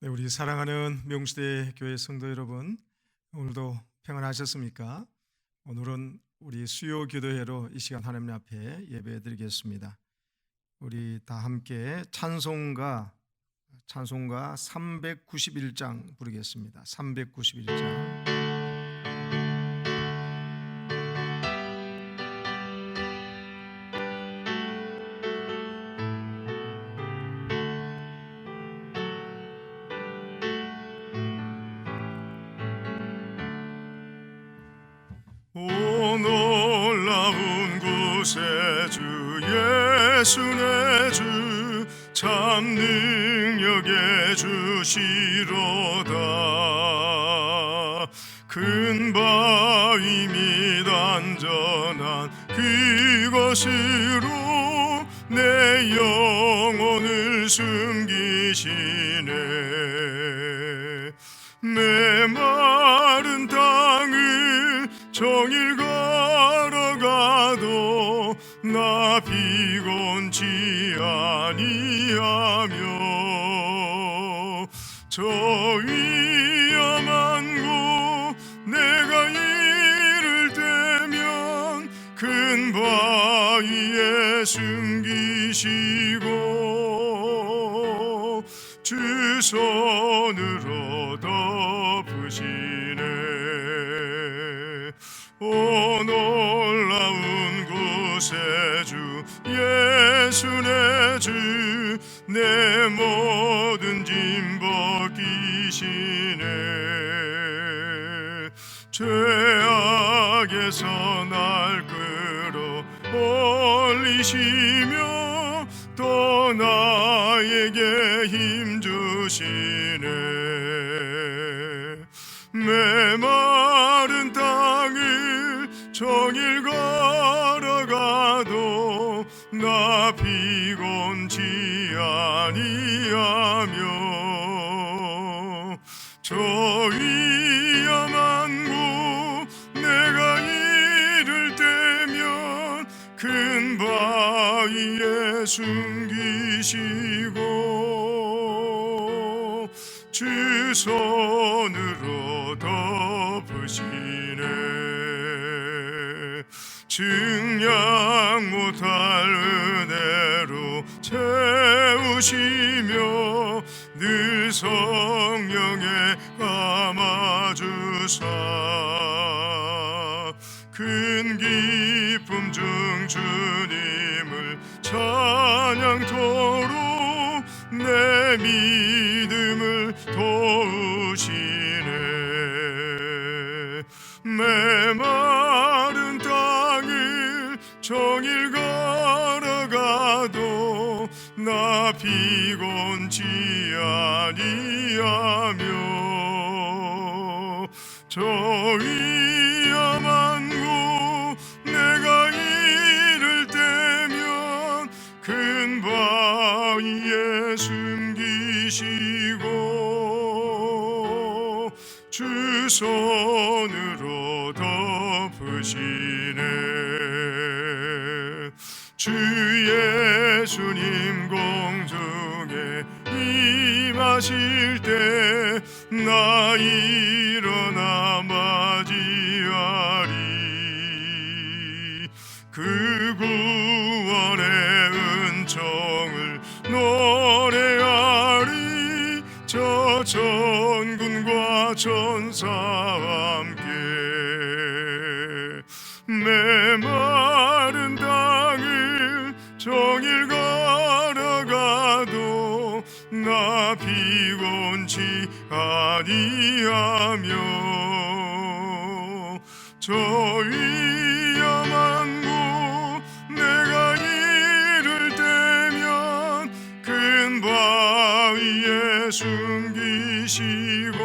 네, 우리 사랑하는 명수대 교회 성도 여러분, 오늘도 평안하셨습니까? 오늘은 우리 수요 기도회로 이 시간 하나님 앞에 예배 드리겠습니다. 우리 다 함께 찬송가 391장 부르겠습니다. 391장. 오 놀라운 곳에 주 예수 내 주 참 능력의 주시로다. 큰 바위 및 안전한 그곳으로 내 영혼을 숨기시네. 메마른 땅을 종일 걸어가도 나 피곤치 아니하며 저 위험한 곳 내가 이를 때면 큰 바위에 숨기시고 주 손으로 덮으시네. 오 놀라운 곳에 주 예수 내 주 내 모든 짐 벗기시네. 죄악에서 날 끌어 올리시며 또 나에게 힘 주시네. 메마른 땅을 종일 걸어가도 나 피곤치 아니하며 저 위험한 곳 내가 이를 때면 큰 바위에 숨기시고 주 손으로 덮으시네. 증량 못할 은혜로 채우시며 늘 성령에 감아주사 큰 기쁨 중 주님을 찬양토록 내 믿음을 도우시네. 메마른 땅을 종일 걸어가도 나 피곤치 아니하며 저 위험한 곳 내가 이를 때면 큰 바위에 숨기시고 주 손으로 덮으시네. 주 예수님 공중에 임하실 때 나 일어나 맞이하리. 그 구원의 은총을 노래하리. 저 천군과 천사와 함께 메마른 땅을 종일 걸어가도 나 피곤치 아니하며 저 위험한 곳 내가 이를 때면 큰 바위에 숨기시고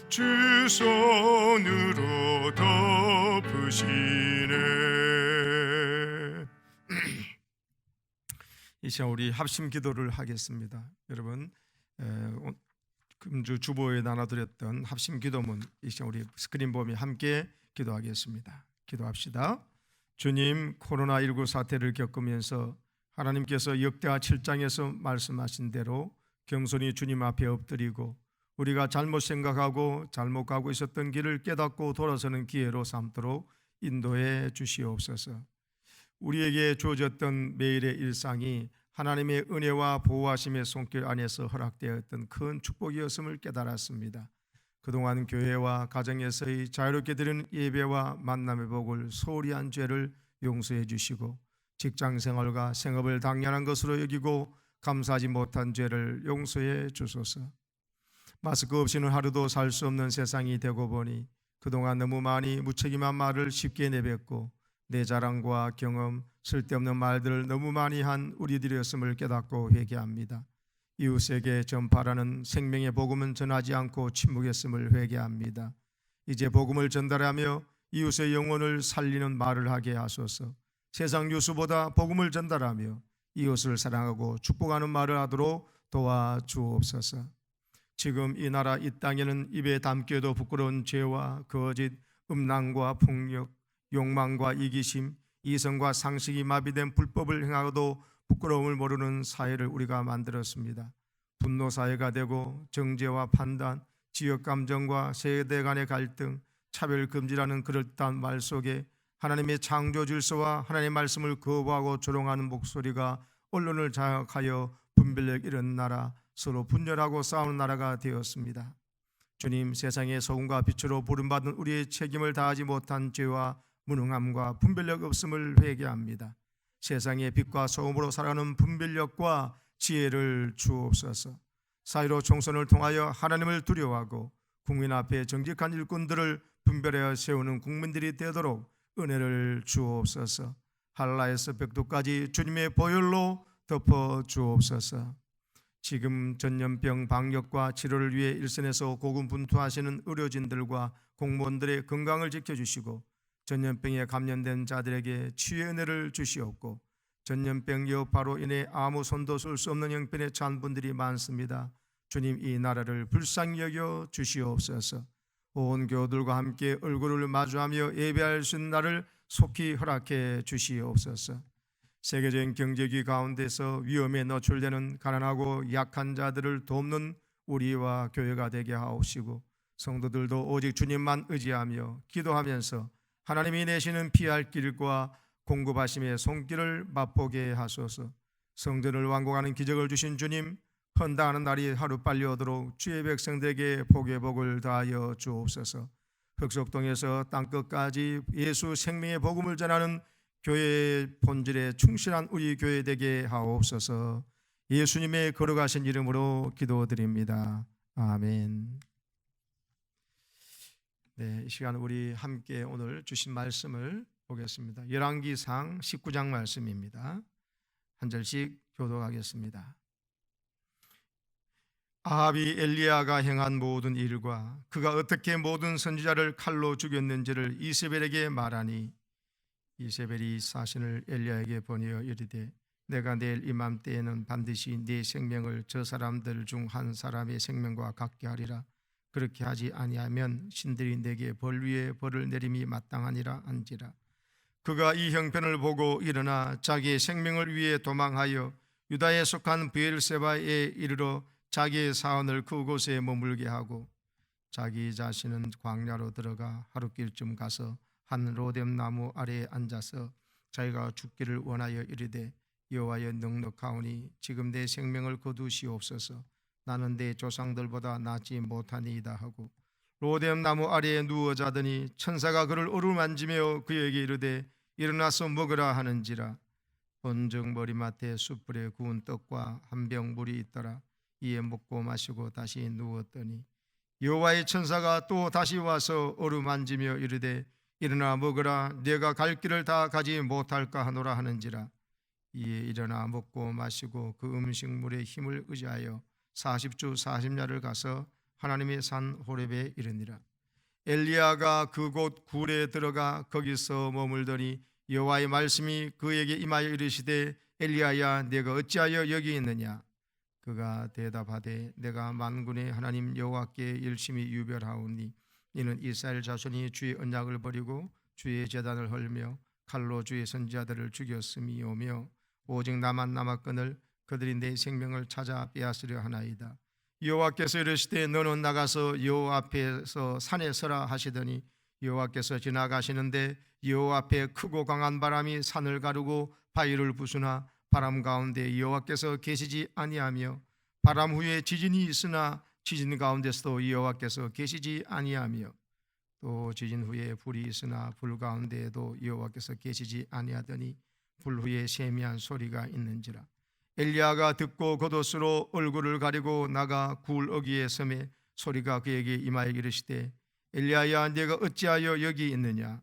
주 손으로 덮으시네. 이 시간 우리 합심 기도를 하겠습니다. 여러분, 금주 주보에 나눠드렸던 합심 기도문 이 시간 우리 스크린 보며 함께 기도하겠습니다. 기도합시다. 주님, 코로나19 사태를 겪으면서 하나님께서 역대하 7장에서 말씀하신 대로 겸손히 주님 앞에 엎드리고 우리가 잘못 생각하고 잘못 가고 있었던 길을 깨닫고 돌아서는 기회로 삼도록 인도해 주시옵소서. 우리에게 주어졌던 매일의 일상이 하나님의 은혜와 보호하심의 손길 안에서 허락되었던 큰 축복이었음을 깨달았습니다. 그동안 교회와 가정에서의 자유롭게 드리는 예배와 만남의 복을 소홀히 한 죄를 용서해 주시고 직장생활과 생업을 당연한 것으로 여기고 감사하지 못한 죄를 용서해 주소서. 마스크 없이는 하루도 살 수 없는 세상이 되고 보니 그동안 너무 많이 무책임한 말을 쉽게 내뱉고 내 자랑과 경험, 쓸데없는 말들을 너무 많이 한 우리들이었음을 깨닫고 회개합니다. 이웃에게 전파라는 생명의 복음은 전하지 않고 침묵했음을 회개합니다. 이제 복음을 전달하며 이웃의 영혼을 살리는 말을 하게 하소서. 세상 뉴스보다 복음을 전달하며 이웃을 사랑하고 축복하는 말을 하도록 도와주옵소서. 지금 이 나라 이 땅에는 입에 담기에도 부끄러운 죄와 거짓, 음란과 폭력, 욕망과 이기심, 이성과 상식이 마비된 불법을 행하고도 부끄러움을 모르는 사회를 우리가 만들었습니다. 분노 사회가 되고 정죄와 판단, 지역 감정과 세대 간의 갈등, 차별 금지라는 그럴듯한 말 속에 하나님의 창조 질서와 하나님의 말씀을 거부하고 조롱하는 목소리가 언론을 장악하여 분별력 잃은 나라, 서로 분열하고 싸우는 나라가 되었습니다. 주님, 세상의 소금과 빛으로 부름받은 우리의 책임을 다하지 못한 죄와 무능함과 분별력 없음을 회개합니다. 세상의 빛과 소금으로 살아가는 분별력과 지혜를 주옵소서. 사회로 총선을 통하여 하나님을 두려워하고 국민 앞에 정직한 일꾼들을 분별하여 세우는 국민들이 되도록 은혜를 주옵소서. 한라에서 백두까지 주님의 보혈로 덮어 주옵소서. 지금 전염병 방역과 치료를 위해 일선에서 고군분투하시는 의료진들과 공무원들의 건강을 지켜주시고 전염병에 감염된 자들에게 치유의 은혜를 주시옵고 전염병 여파로 인해 아무 손도 쓸 수 없는 형편에 처한 분들이 많습니다. 주님, 이 나라를 불쌍히 여겨 주시옵소서. 온 교우들과 함께 얼굴을 마주하며 예배할 수 있는 날을 속히 허락해 주시옵소서. 세계적인 경제기 가운데서 위험에 노출되는 가난하고 약한 자들을 돕는 우리와 교회가 되게 하옵시고 성도들도 오직 주님만 의지하며 기도하면서 하나님이 내시는 피할 길과 공급하심의 손길을 맛보게 하소서. 성전을 완공하는 기적을 주신 주님, 헌당하는 날이 하루빨리 오도록 주의 백성들에게 복의 복을 다하여 주옵소서. 흑석동에서 땅끝까지 예수 생명의 복음을 전하는 교회의 본질에 충실한 우리 교회 되게 하옵소서. 예수님의 거룩하신 이름으로 기도드립니다. 아멘. 네, 이 시간 우리 함께 오늘 주신 말씀을 보겠습니다. 열왕기상 19장 말씀입니다. 한 절씩 교독하겠습니다. 아합이 엘리야가 행한 모든 일과 그가 어떻게 모든 선지자를 칼로 죽였는지를 이세벨에게 말하니 이세벨이 사신을 엘리야에게 보내어 이르되 내가 내일 이맘때에는 반드시 네 생명을 저 사람들 중 한 사람의 생명과 같게 하리라. 그렇게 하지 아니하면 신들이 내게 벌 위에 벌을 내림이 마땅하니라 한지라. 그가 이 형편을 보고 일어나 자기의 생명을 위해 도망하여 유다에 속한 브엘세바에 이르러 자기의 사원을 그곳에 머물게 하고 자기 자신은 광야로 들어가 하룻길쯤 가서 한 로뎀 나무 아래에 앉아서 자기가 죽기를 원하여 이르되 여호와여 넉넉하오니 지금 내 생명을 거두시옵소서. 나는 내 조상들보다 낫지 못하니이다 하고 로뎀 나무 아래에 누워 자더니 천사가 그를 어루만지며 그에게 이르되 일어나서 먹으라 하는지라. 본즉 머리맡에 숯불에 구운 떡과 한 병 물이 있더라. 이에 먹고 마시고 다시 누웠더니 여호와의 천사가 또 다시 와서 어루만지며 이르되 일어나 먹으라. 내가 갈 길을 다 가지 못할까 하노라 하는지라. 이에 일어나 먹고 마시고 그 음식물의 힘을 의지하여 40주 40야를 가서 하나님의 산 호렙에 이르니라. 엘리야가 그곳 굴에 들어가 거기서 머물더니 여호와의 말씀이 그에게 임하여 이르시되 엘리야야 내가 어찌하여 여기 있느냐. 그가 대답하되 내가 만군의 하나님 여호와께 열심히 유별하오니 이는 이스라엘 자손이 주의 언약을 버리고 주의 제단을 헐며 칼로 주의 선지자들을 죽였음이오며 오직 나만 남았거늘 그들이 내 생명을 찾아 빼앗으려 하나이다. 여호와께서 이르시되 너는 나가서 여호와 앞에서 산에 서라 하시더니 여호와께서 지나가시는데 여호와 앞에 크고 강한 바람이 산을 가르고 바위를 부수나 바람 가운데 여호와께서 계시지 아니하며 바람 후에 지진이 있으나 지진 가운데서도 여호와께서 계시지 아니하며 또 지진 후에 불이 있으나 불 가운데에도 여호와께서 계시지 아니하더니 불 후에 세미한 소리가 있는지라. 엘리야가 듣고 겉옷으로 얼굴을 가리고 나가 굴 어귀에 섬에 소리가 그에게 임하여 이르시되 엘리야야 네가 어찌하여 여기 있느냐.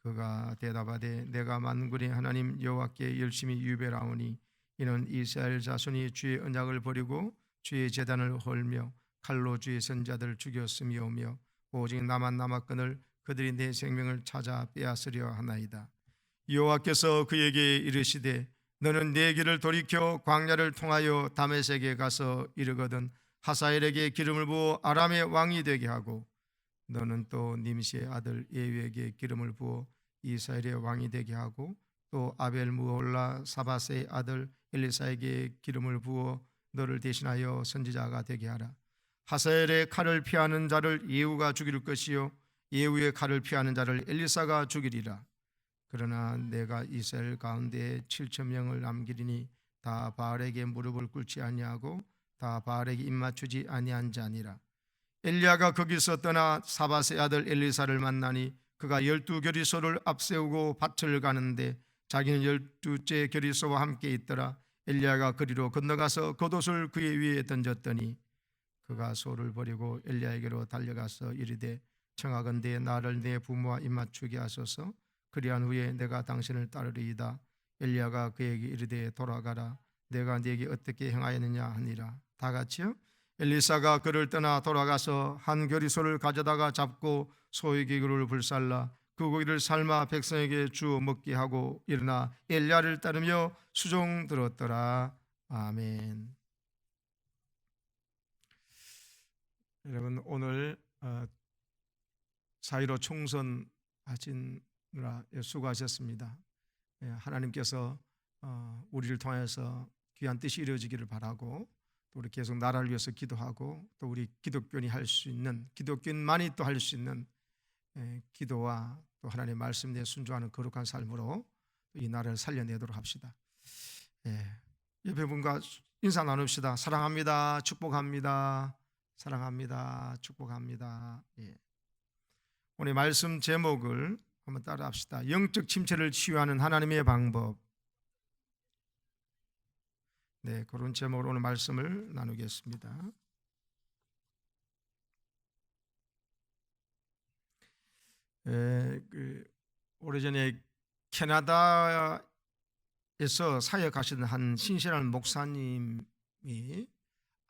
그가 대답하되 내가 만군의 하나님 여호와께 열심히 유배하오니 이는 이스라엘 자손이 주의 언약을 버리고 주의 제단을 헐며 칼로 주의 선자들을 죽였음이오며 오직 나만 남았거늘 그들이 내 생명을 찾아 빼앗으려 하나이다. 여호와께서 그에게 이르시되 너는 내 길을 돌이켜 광야를 통하여 다메섹에 가서 이르거든 하사엘에게 기름을 부어 아람의 왕이 되게 하고 너는 또 님시의 아들 예후에게 기름을 부어 이스라엘의 왕이 되게 하고 또 아벨 무홀라 사바세의 아들 엘리사에게 기름을 부어 너를 대신하여 선지자가 되게 하라. 하사엘의 칼을 피하는 자를 예후가 죽일 것이요 예후의 칼을 피하는 자를 엘리사가 죽이리라. 그러나 내가 이스라엘 가운데 7,000명을 남기리니 다 바알에게 무릎을 꿇지 아니하고 다 바알에게 입맞추지 아니한 자니라. 엘리야가 거기서 떠나 사바세 아들 엘리사를 만나니 그가 12겨리소를 앞세우고 밭을 가는데 자기는 12째 겨리소와 함께 있더라. 엘리야가 그리로 건너가서 겉옷을 그의 위에 던졌더니 그가 소를 버리고 엘리야에게로 달려가서 이르되 청하건대 나를 내 부모와 입맞추게 하소서. 그리한 후에 내가 당신을 따르리이다. 엘리야가 그에게 이르되 돌아가라. 내가 네게 어떻게 행하였느냐 하니라. 다 같이요. 엘리사가 그를 떠나 돌아가서 한 겨리소를 가져다가 잡고 소의 기구를 불살라 그 고기를 삶아 백성에게 주어 먹게 하고 일어나 엘리야를 따르며 수종 들었더라. 아멘. 여러분 오늘 4.15 총선 하시느라 수고하셨습니다. 하나님께서 우리를 통해서 귀한 뜻이 이루어지기를 바라고 또 우리 계속 나라를 위해서 기도하고 또 우리 기독교인이 할 수 있는 기독교인만이 또 할 수 있는 기도와 또 하나님의 말씀에 순종하는 거룩한 삶으로 이 나라를 살려내도록 합시다. 옆에 분과 인사 나눕시다. 사랑합니다. 축복합니다. 사랑합니다. 축복합니다. 오늘 말씀 제목을 한번 따라합시다. 영적 침체를 치유하는 하나님의 방법. 네, 그런 제목으로 오늘 말씀을 나누겠습니다. 오래전에 캐나다에서 사역하시던 한 신실한 목사님이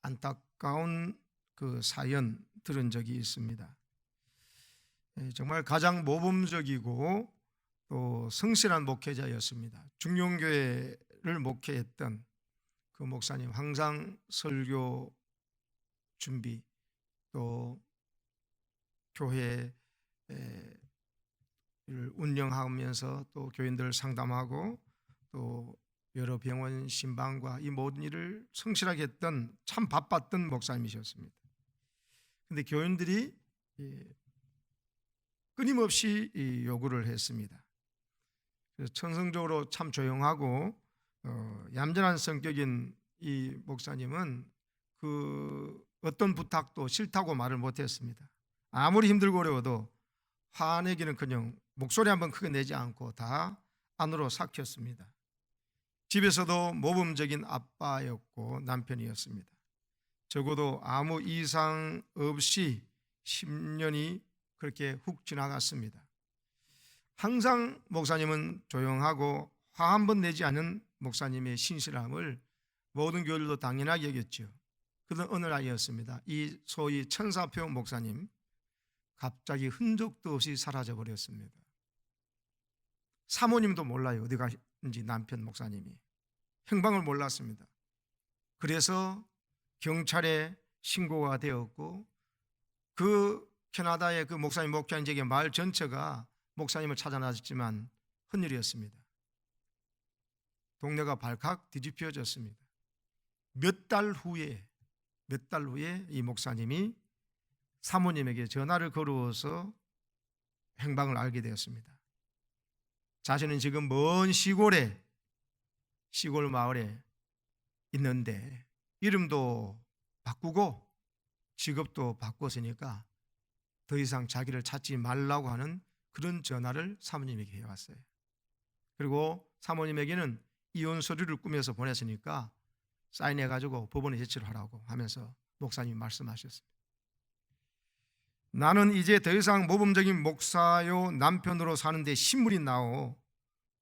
안타까운 그 사연 들은 적이 있습니다. 정말 가장 모범적이고 또 성실한 목회자였습니다. 중용교회를 목회했던 그 목사님 항상 설교 준비 또 교회를 운영하면서 또 교인들을 상담하고 또 여러 병원 신방과 이 모든 일을 성실하게 했던 참 바빴던 목사님이셨습니다. 그런데 교인들이 끊임없이 요구를 했습니다. 그래서 천성적으로 참 조용하고 얌전한 성격인 이 목사님은 그 어떤 부탁도 싫다고 말을 못했습니다. 아무리 힘들고 어려워도 화내기는커녕 목소리 한번 크게 내지 않고 다 안으로 삭혔습니다. 집에서도 모범적인 아빠였고 남편이었습니다. 적어도 아무 이상 없이 10년이 그렇게 훅 지나갔습니다. 항상 목사님은 조용하고 화 한 번 내지 않은 목사님의 신실함을 모든 교회들도 당연하게 여겼죠. 그런 어느 날이었습니다. 이 소위 천사표 목사님 갑자기 흔적도 없이 사라져 버렸습니다. 사모님도 몰라요. 어디 가신지 남편 목사님이. 행방을 몰랐습니다. 그래서 경찰에 신고가 되었고 그 캐나다의 그 목사님 목회한 지역의 마을 전체가 목사님을 찾아 나섰지만 헛일이었습니다. 동네가 발칵 뒤집혀졌습니다. 몇 달 후에 이 목사님이 사모님에게 전화를 걸어서 행방을 알게 되었습니다. 자신은 지금 먼 시골 마을에 있는데 이름도 바꾸고 직업도 바꿨으니까 더 이상 자기를 찾지 말라고 하는 그런 전화를 사모님에게 해왔어요. 그리고 사모님에게는 이혼 서류를 꾸며서 보냈으니까 사인해가지고 법원에 제출을 하라고 하면서 목사님이 말씀하셨습니다. 나는 이제 더 이상 모범적인 목사요 남편으로 사는데 신물이 나오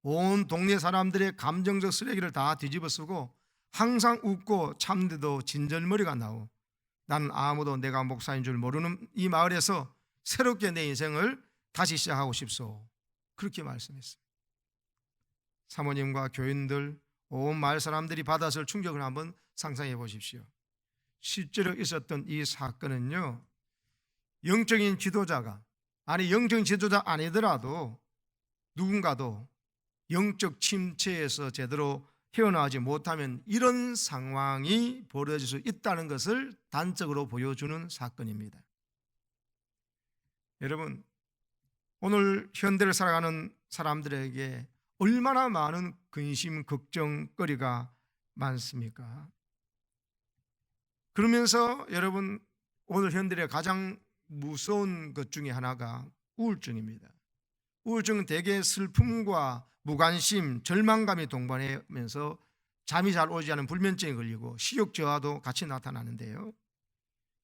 온 동네 사람들의 감정적 쓰레기를 다 뒤집어쓰고 항상 웃고 참는데도 진절머리가 나오 나는 아무도 내가 목사인 줄 모르는 이 마을에서 새롭게 내 인생을 다시 시작하고 싶소. 그렇게 말씀했어요. 사모님과 교인들 온 마을 사람들이 받았을 충격을 한번 상상해 보십시오. 실제로 있었던 이 사건은요, 영적인 지도자가 영적인 지도자 아니더라도 누군가도 영적 침체에서 제대로 헤어나오지 못하면 이런 상황이 벌어질 수 있다는 것을 단적으로 보여주는 사건입니다. 여러분, 오늘 현대를 살아가는 사람들에게 얼마나 많은 근심, 걱정거리가 많습니까? 그러면서 여러분, 오늘 현대의 가장 무서운 것 중에 하나가 우울증입니다. 우울증은 대개 슬픔과 무관심, 절망감이 동반하면서 잠이 잘 오지 않은 불면증에 걸리고 식욕 저하도 같이 나타나는데요.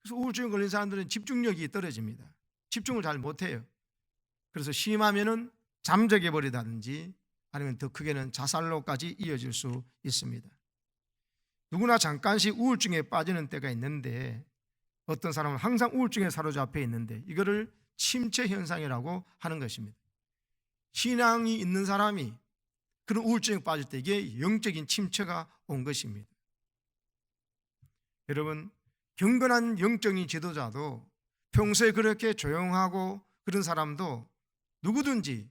그래서 우울증에 걸린 사람들은 집중력이 떨어집니다. 집중을 잘 못해요. 그래서 심하면은 잠적해 버리다든지 아니면 더 크게는 자살로까지 이어질 수 있습니다. 누구나 잠깐씩 우울증에 빠지는 때가 있는데 어떤 사람은 항상 우울증에 사로잡혀 있는데 이거를 침체 현상이라고 하는 것입니다. 신앙이 있는 사람이 그런 우울증에 빠질 때 이게 영적인 침체가 온 것입니다. 여러분, 경건한 영적인 지도자도 평소에 그렇게 조용하고 그런 사람도 누구든지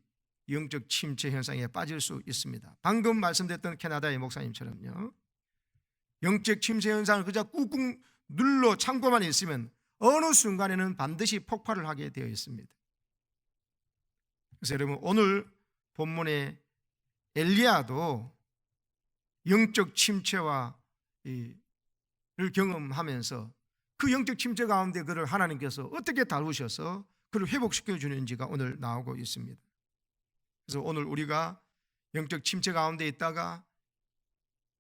영적 침체 현상에 빠질 수 있습니다. 방금 말씀드렸던 캐나다의 목사님처럼요, 영적 침체 현상을 그저 꾹꾹 눌러 참고만 있으면 어느 순간에는 반드시 폭발을 하게 되어 있습니다. 그래서 여러분, 오늘 본문의 엘리야도 영적 침체와 를 경험하면서 그 영적 침체 가운데 그를 하나님께서 어떻게 다루셔서 그를 회복시켜 주는지가 오늘 나오고 있습니다. 그래서 오늘 우리가 영적 침체 가운데 있다가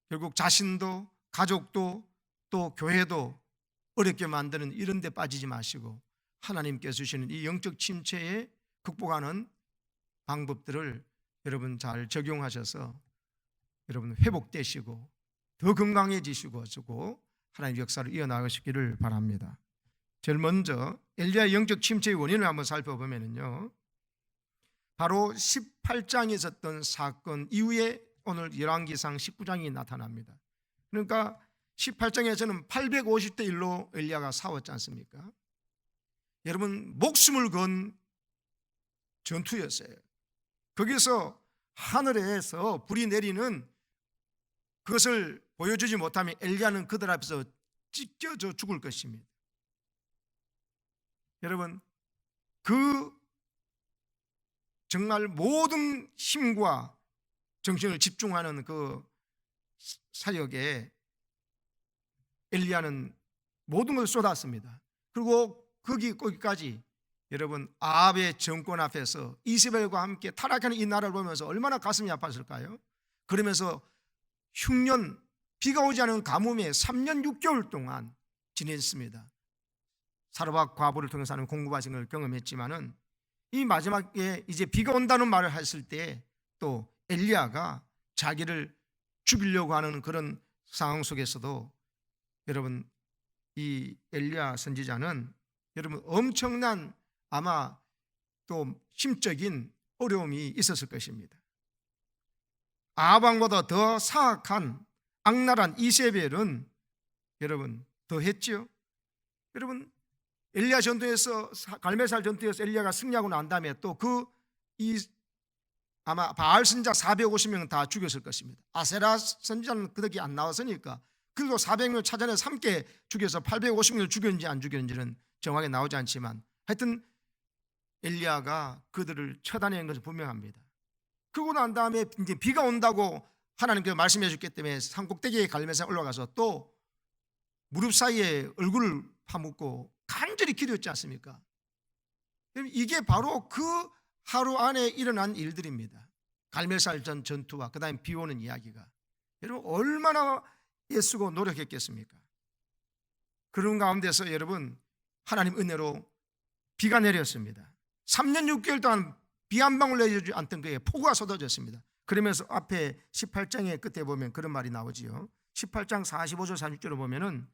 결국 자신도 가족도 또 교회도 어렵게 만드는 이런 데 빠지지 마시고 하나님께서 주시는 이 영적 침체에 극복하는 방법들을 여러분 잘 적용하셔서 여러분 회복되시고 더 건강해지시고 하나님 역사를 이어나가시기를 바랍니다. 제일 먼저 엘리야의 영적 침체의 원인을 한번 살펴보면요, 바로 18장에 있었던 사건 이후에 오늘 열왕기상 19장이 나타납니다. 그러니까 18장에서는 850대 1로 엘리야가 싸웠지 않습니까? 여러분, 목숨을 건 전투였어요. 거기서 하늘에서 불이 내리는 그것을 보여주지 못하면 엘리야는 그들 앞에서 찢겨져 죽을 것입니다. 여러분, 그 정말 모든 힘과 정신을 집중하는 그 사역에 엘리야는 모든 것을 쏟았습니다. 그리고 거기까지 여러분 아합의 정권 앞에서 이세벨과 함께 타락하는 이 나라를 보면서 얼마나 가슴이 아팠을까요? 그러면서 흉년, 비가 오지 않은 가뭄에 3년 6개월 동안 지냈습니다. 사르밧 과부를 통해서 하는 공급하신 경험했지만은 이 마지막에 이제 비가 온다는 말을 했을 때 또 엘리야가 자기를 죽이려고 하는 그런 상황 속에서도 여러분 이 엘리야 선지자는 여러분 엄청난 아마 또 심적인 어려움이 있었을 것입니다. 아합 왕보다 더 사악한 악랄한 이세벨은 여러분 더 했지요. 여러분 엘리야 전투에서 갈멜살 전투에서 엘리야가 승리하고 난 다음에 또 아마 바알 선지자 450명 다 죽였을 것입니다. 아세라 선지자는 그렇게 안 나왔으니까 그리고 400명 찾아내서 함께 죽여서 850명을 죽였는지 안 죽였는지는 정확하게 나오지 않지만 하여튼 엘리야가 그들을 처단한 것은 분명합니다. 그러고 난 다음에 이제 비가 온다고 하나님께서 말씀해 줬기 때문에 산꼭대기에 갈멜산 올라가서 또 무릎 사이에 얼굴을 파묻고 간절히 기도했지 않습니까? 이게 바로 그 하루 안에 일어난 일들입니다. 갈멜산 전투와 그 다음에 비 오는 이야기가 여러분 얼마나 애쓰고 노력했겠습니까? 그런 가운데서 여러분 하나님 은혜로 비가 내렸습니다. 3년 6개월 동안 비 한 방울 내리지 않던 그에 폭우가 쏟아졌습니다. 그러면서 앞에 18장의 끝에 보면 그런 말이 나오지요. 18장 45절 46절을 보면은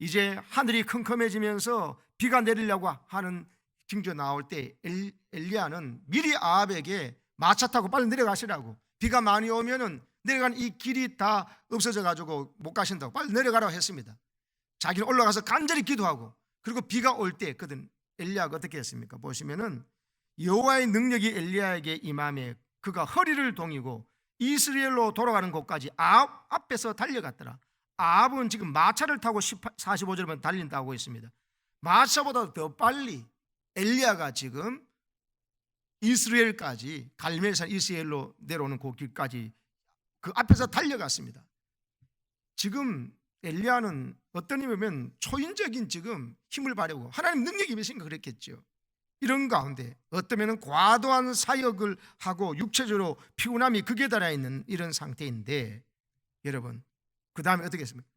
이제 하늘이 컴컴해지면서 비가 내리려고 하는 징조 나올 때 엘리야는 미리 아합에게 마차 타고 빨리 내려가시라고, 비가 많이 오면은 내려가는 이 길이 다 없어져 가지고 못 가신다고 빨리 내려가라고 했습니다. 자기는 올라가서 간절히 기도하고, 그리고 비가 올 때 그든 엘리야가 어떻게 했습니까? 보시면은 여호와의 능력이 엘리야에게 임함에 그가 허리를 동이고 이스라엘로 돌아가는 곳까지 아합 앞에서 달려갔더라. 아합은 지금 마차를 타고 45절에 보면 달린다고 있습니다. 마차보다 더 빨리 엘리야가 지금 이스라엘까지, 갈멜산 이스라엘로 내려오는 그 길까지 그 앞에서 달려갔습니다. 지금 엘리야는 어떤 의미면 초인적인 지금 힘을 발휘하고 하나님 능력이 임하신 거 그랬겠죠. 이런 가운데 어쩌면 과도한 사역을 하고 육체적으로 피곤함이 극에 달해 있는 이런 상태인데, 여러분 그 다음에 어떻게 했습니까?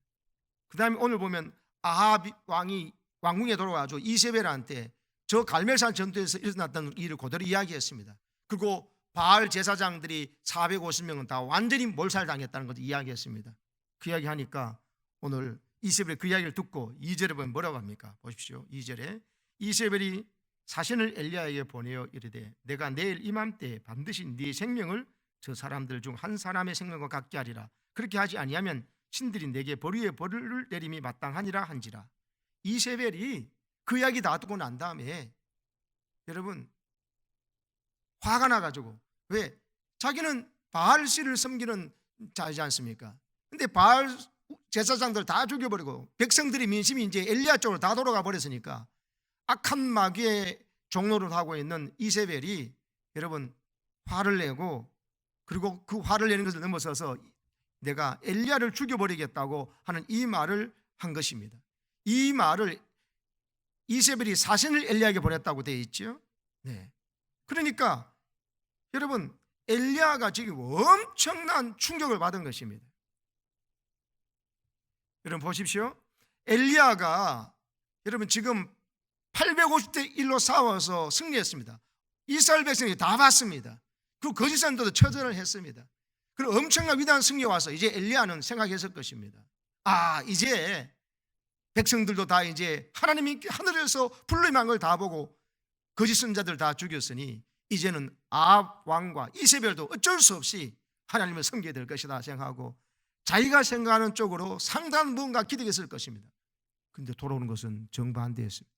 그 다음에 오늘 보면 아합 왕이 왕궁에 돌아와서 이세벨한테 저 갈멜산 전투에서 일어났던 일을 그대로 이야기했습니다. 그리고 바알 제사장들이 450명은 다 완전히 몰살당했다는 것을 이야기했습니다. 그 이야기 하니까 오늘 이세벨이 그 이야기를 듣고 2절에 보면 뭐라고 합니까? 보십시오. 2절에 이세벨이 사신을 엘리야에게 보내어 이르되 내가 내일 이맘때 반드시 네 생명을 저 사람들 중 한 사람의 생명과 같게 하리라. 그렇게 하지 아니하면 신들이 내게 벌 위에 벌을 내림이 마땅하니라 한지라. 이세벨이 그 이야기 다 듣고 난 다음에 여러분 화가 나가지고, 왜? 자기는 바알씨를 섬기는 자이지 않습니까? 근데 바알 제사장들 다 죽여버리고 백성들의 민심이 이제 엘리야 쪽으로 다 돌아가 버렸으니까 악한 마귀의 종로를 하고 있는 이세벨이 여러분 화를 내고, 그리고 그 화를 내는 것을 넘어서서 내가 엘리야를 죽여버리겠다고 하는 이 말을 한 것입니다. 이 말을 이세벨이 사신을 엘리야에게 보냈다고 되어 있죠. 네. 그러니까 여러분 엘리야가 지금 엄청난 충격을 받은 것입니다. 여러분 보십시오. 엘리야가 여러분 지금 850대 1로 싸워서 승리했습니다. 이스라엘 백성이 다 봤습니다. 그 거짓 선지자도 처절을 했습니다. 그리고 엄청난 위대한 승리가 와서 이제 엘리야는 생각했을 것입니다. 아, 이제 백성들도 다 이제 하나님이 하늘에서 불림한 걸 다 보고 거짓 선지자들 다 죽였으니 이제는 아합 왕과 이세벨도 어쩔 수 없이 하나님을 섬겨야 될 것이다 생각하고 자기가 생각하는 쪽으로 상당한 무언가 기대했을 것입니다. 그런데 돌아오는 것은 정반대였습니다.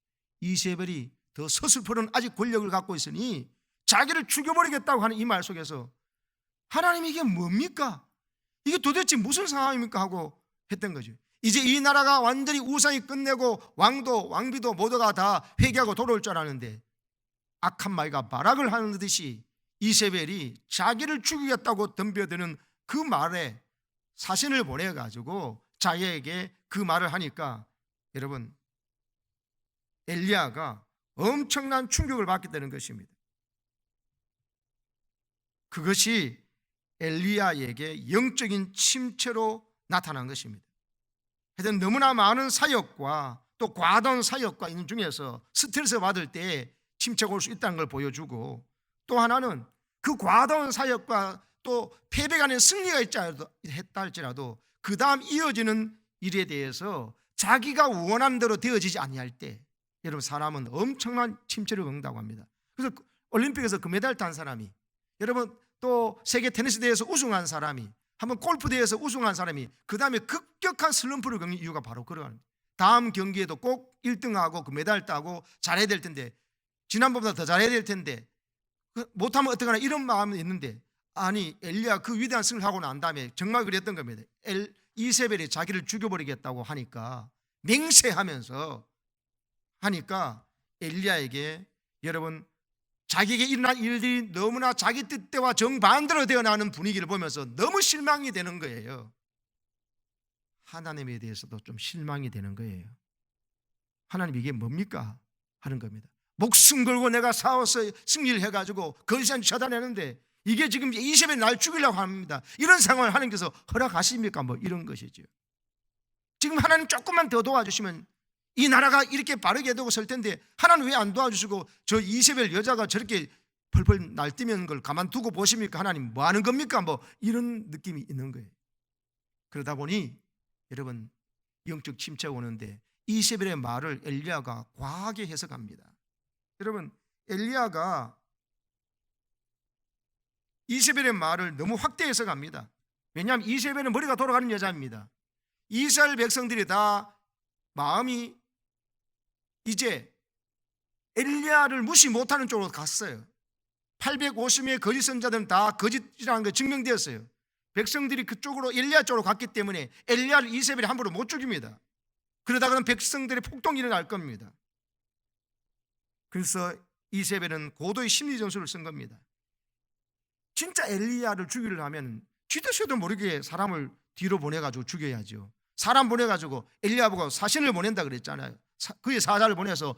이세벨이 더 서슬퍼런 아직 권력을 갖고 있으니 자기를 죽여버리겠다고 하는 이 말 속에서 하나님 이게 뭡니까? 이게 도대체 무슨 상황입니까? 하고 했던 거죠. 이제 이 나라가 완전히 우상이 끝내고 왕도 왕비도 모두가 다 회개하고 돌아올 줄 알았는데 악한 마귀가 발악을 하는 듯이 이세벨이 자기를 죽이겠다고 덤벼드는 그 말에 사신을 보내가지고 자기에게 그 말을 하니까 여러분 엘리야가 엄청난 충격을 받게 되는 것입니다. 그것이 엘리야에게 영적인 침체로 나타난 것입니다. 하여튼 너무나 많은 사역과 또 과도한 사역과 있는 중에서 스트레스 받을 때 침체가 올 수 있다는 걸 보여주고, 또 하나는 그 과도한 사역과 또 패배가 아닌 승리가 했다 할지라도 그 다음 이어지는 일에 대해서 자기가 원하는 대로 되어지지 아니할 때 여러분 사람은 엄청난 침체를 겪는다고 합니다. 그래서 올림픽에서 금메달 탄 사람이, 여러분 또 세계 테니스 대회에서 우승한 사람이, 한번 골프 대회에서 우승한 사람이 그 다음에 급격한 슬럼프를 겪는 이유가 바로 그런, 다음 경기에도 꼭 1등하고 금메달 따고 잘해야 될 텐데, 지난번보다 더 잘해야 될 텐데 못하면 어떡하나 이런 마음이 있는데, 아니 엘리야 그 위대한 승리를 하고 난 다음에 정말 그랬던 겁니다. 이세벨이 자기를 죽여버리겠다고 하니까, 맹세하면서 하니까 엘리야에게, 여러분, 자기에게 일어난 일들이 너무나 자기 뜻대와 정반대로 되어나는 분위기를 보면서 너무 실망이 되는 거예요. 하나님에 대해서도 좀 실망이 되는 거예요. 하나님 이게 뭡니까? 하는 겁니다. 목숨 걸고 내가 싸워서 승리를 해가지고 거짓말 쳐다내는데 이게 지금 이세벨이 날 죽이려고 합니다. 이런 상황을 하나님께서 허락하십니까? 뭐 이런 것이죠. 지금 하나님 조금만 더 도와주시면 이 나라가 이렇게 바르게 되고 설 텐데 하나님 왜 안 도와주시고 저 이세벨 여자가 저렇게 펄펄 날뛰는 걸 가만두고 보십니까? 하나님 뭐 하는 겁니까? 뭐 이런 느낌이 있는 거예요. 그러다 보니 여러분, 영적 침체가 오는데 이세벨의 말을 엘리야가 과하게 해석합니다. 여러분, 엘리야가 이세벨의 말을 너무 확대 해석합니다. 왜냐하면 이세벨은 머리가 돌아가는 여자입니다. 이스라엘 백성들이 다 마음이 이제 엘리야를 무시 못하는 쪽으로 갔어요. 850명의 거짓 선자들은 다 거짓이라는 게 증명되었어요. 백성들이 그쪽으로 엘리야 쪽으로 갔기 때문에 엘리야를 이세벨이 함부로 못 죽입니다. 그러다가는 백성들의 폭동이 일어날 겁니다. 그래서 이세벨은 고도의 심리 전술을 쓴 겁니다. 진짜 엘리야를 죽이려 하면 쥐도새도 모르게 사람을 뒤로 보내가지고 죽여야죠. 사람 보내가지고 엘리야 보고 사신을 보낸다 그랬잖아요. 그의 사자를 보내서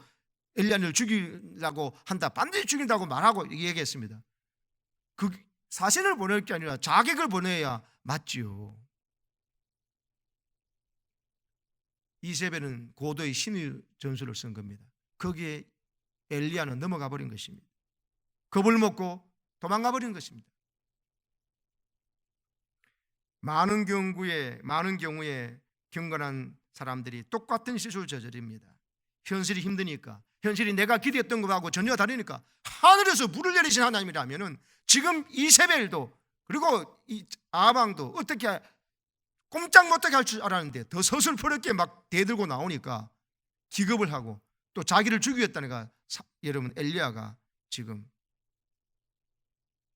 엘리야를 죽이려고 한다, 반드시 죽인다고 말하고 얘기했습니다. 그 사신을 보낼 게 아니라 자객을 보내야 맞지요. 이세벨은 고도의 심리 전술을 쓴 겁니다. 거기에 엘리야는 넘어가 버린 것입니다. 겁을 먹고 도망가 버린 것입니다. 많은 경우에 경건한 사람들이 똑같은 실수를 저지릅니다. 현실이 힘드니까, 현실이 내가 기대했던 것하고 전혀 다르니까 하늘에서 불을 내리신 하나님이라면은 지금 이세벨도 그리고 이 아방도 어떻게 꼼짝 못하게 할 줄 알았는데 더 서슬퍼렇게 막 대들고 나오니까 기겁을 하고 또 자기를 죽이겠다니까 여러분, 엘리야가 지금